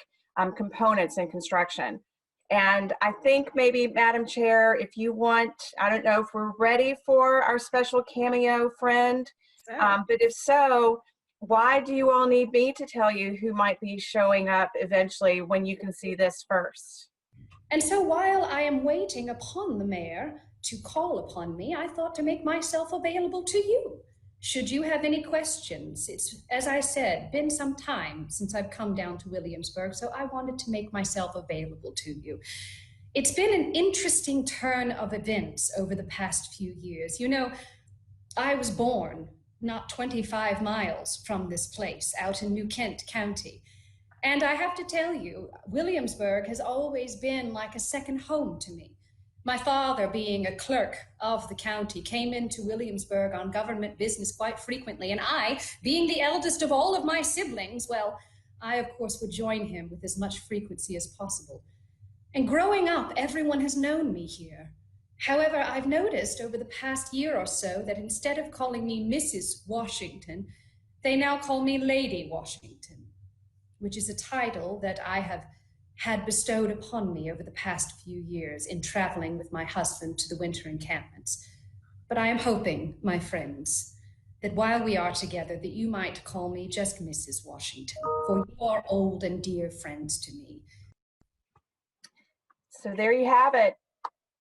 components in construction. And I think maybe, Madam Chair, if you want, I don't know if we're ready for our special cameo friend, but if so, why do you all need me to tell you who might be showing up eventually when you can see this first? And so while I am waiting upon the mayor to call upon me, I thought to make myself available to you. Should you have any questions, it's, as I said, been some time since I've come down to Williamsburg, so I wanted to make myself available to you. It's been an interesting turn of events over the past few years. You know, I was born not 25 miles from this place out in New Kent County. And I have to tell you, Williamsburg has always been like a second home to me. My father, being a clerk of the county, came into Williamsburg on government business quite frequently. And I, being the eldest of all of my siblings, well, I, of course, would join him with as much frequency as possible. And growing up, everyone has known me here. However, I've noticed over the past year or so that instead of calling me Mrs. Washington, they now call me Lady Washington, which is a title that I have had bestowed upon me over the past few years in traveling with my husband to the winter encampments. But I am hoping, my friends, that while we are together, that you might call me just Mrs. Washington, for you are old and dear friends to me. So there you have it.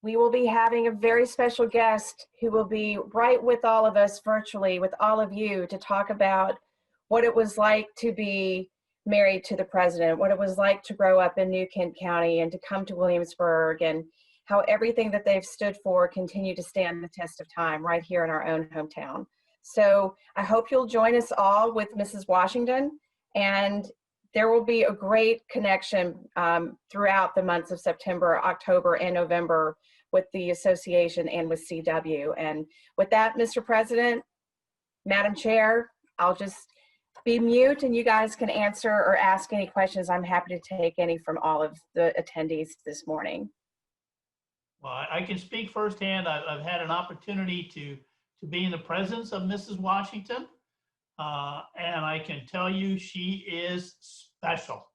We will be having a very special guest who will be right with all of us virtually, with all of you, to talk about what it was like to be married to the president, what it was like to grow up in New Kent County and to come to Williamsburg, and how everything that they've stood for continue to stand the test of time right here in our own hometown. So I hope you'll join us all with Mrs. Washington, and there will be a great connection throughout the months of September, October, and November with the association and with CW. And with that, Mr. President, Madam Chair, I'll just be mute and you guys can answer or ask any questions. I'm happy to take any from all of the attendees this morning. Well, I can speak firsthand. I've had an opportunity to be in the presence of Mrs. Washington. And I can tell you she is special,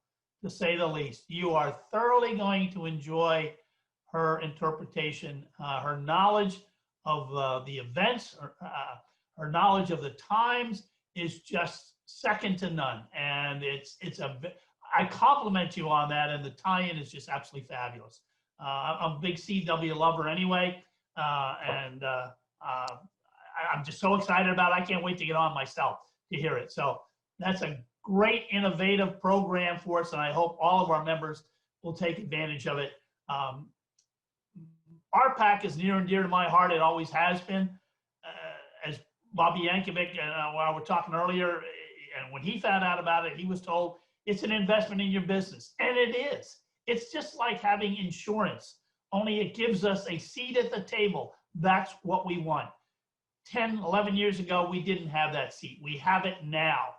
to say the least. You are thoroughly going to enjoy her interpretation, her knowledge of the events, her knowledge of the times is just second to none. And I compliment you on that, and the tie-in is just absolutely fabulous. I'm a big CW lover anyway, and I'm just so excited about it. I can't wait to get on myself to hear it. So that's a great innovative program for us, and I hope all of our members will take advantage of it. RPAC is near and dear to my heart. It always has been. As Bobby Jankovic and I were talking earlier, and when he found out about it, he was told it's an investment in your business, and it is. It's just like having insurance, only it gives us a seat at the table. That's what we want. 10, 11 years ago, we didn't have that seat. We have it now.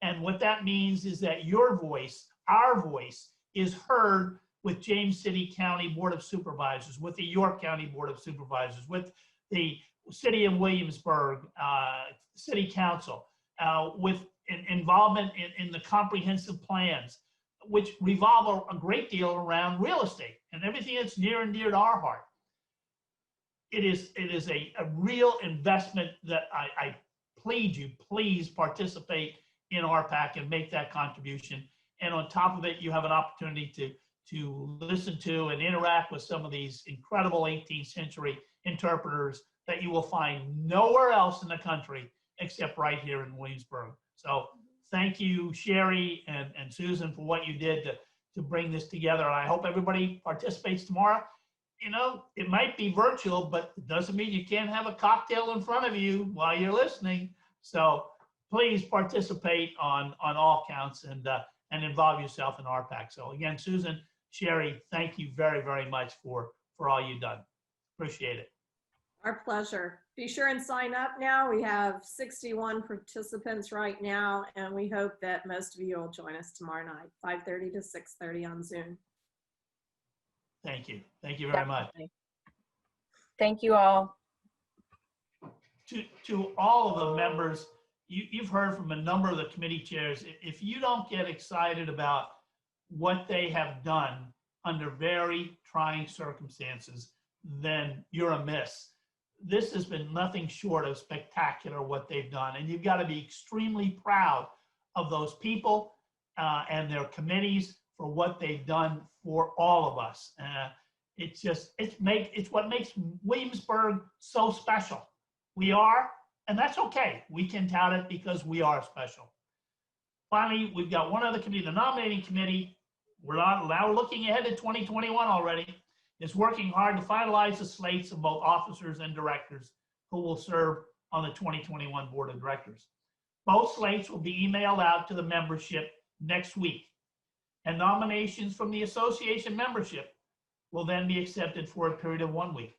And what that means is that your voice, our voice, is heard with James City County Board of Supervisors, with the York County Board of Supervisors, with the City of Williamsburg City Council, with involvement in the comprehensive plans, which revolve a great deal around real estate and everything that's near and dear to our heart. It is a real investment that I plead you, please participate in RPAC and make that contribution. And on top of it, you have an opportunity to listen to and interact with some of these incredible 18th century interpreters that you will find nowhere else in the country except right here in Williamsburg. So thank you, Sherri and Susan, for what you did to bring this together. And I hope everybody participates tomorrow. You know, it might be virtual, but it doesn't mean you can't have a cocktail in front of you while you're listening. So please participate on all counts and involve yourself in RPAC. So again, Susan, Sherri, thank you very, very much for all you've done. Appreciate it. Our pleasure. Be sure and sign up now. We have 61 participants right now, and we hope that most of you will join us tomorrow night, 5:30 to 6:30 on Zoom. Thank you. Thank you very much. Thank you all. To all of the members, you've heard from a number of the committee chairs. If you don't get excited about what they have done under very trying circumstances, then you're amiss. This has been nothing short of spectacular what they've done. And you've got to be extremely proud of those people and their committees for what they've done for all of us. It's what makes Williamsburg so special. We are, and that's okay. We can tout it because we are special. Finally, we've got one other committee, the nominating committee. We're now looking ahead to 2021 already. Is working hard to finalize the slates of both officers and directors who will serve on the 2021 Board of Directors. Both slates will be emailed out to the membership next week, and nominations from the association membership will then be accepted for a period of 1 week.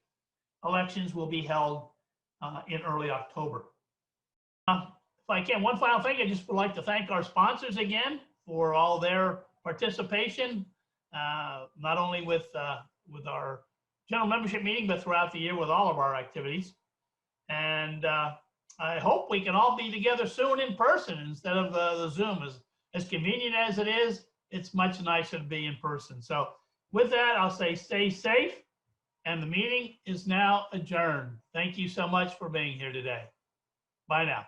Elections will be held in early October. If I can, one final thing, I just would like to thank our sponsors again for all their participation, not only with our general membership meeting, but throughout the year with all of our activities. And I hope we can all be together soon in person instead of the Zoom. As convenient as it is, it's much nicer to be in person. So with that, I'll say stay safe, and the meeting is now adjourned. Thank you so much for being here today. Bye now.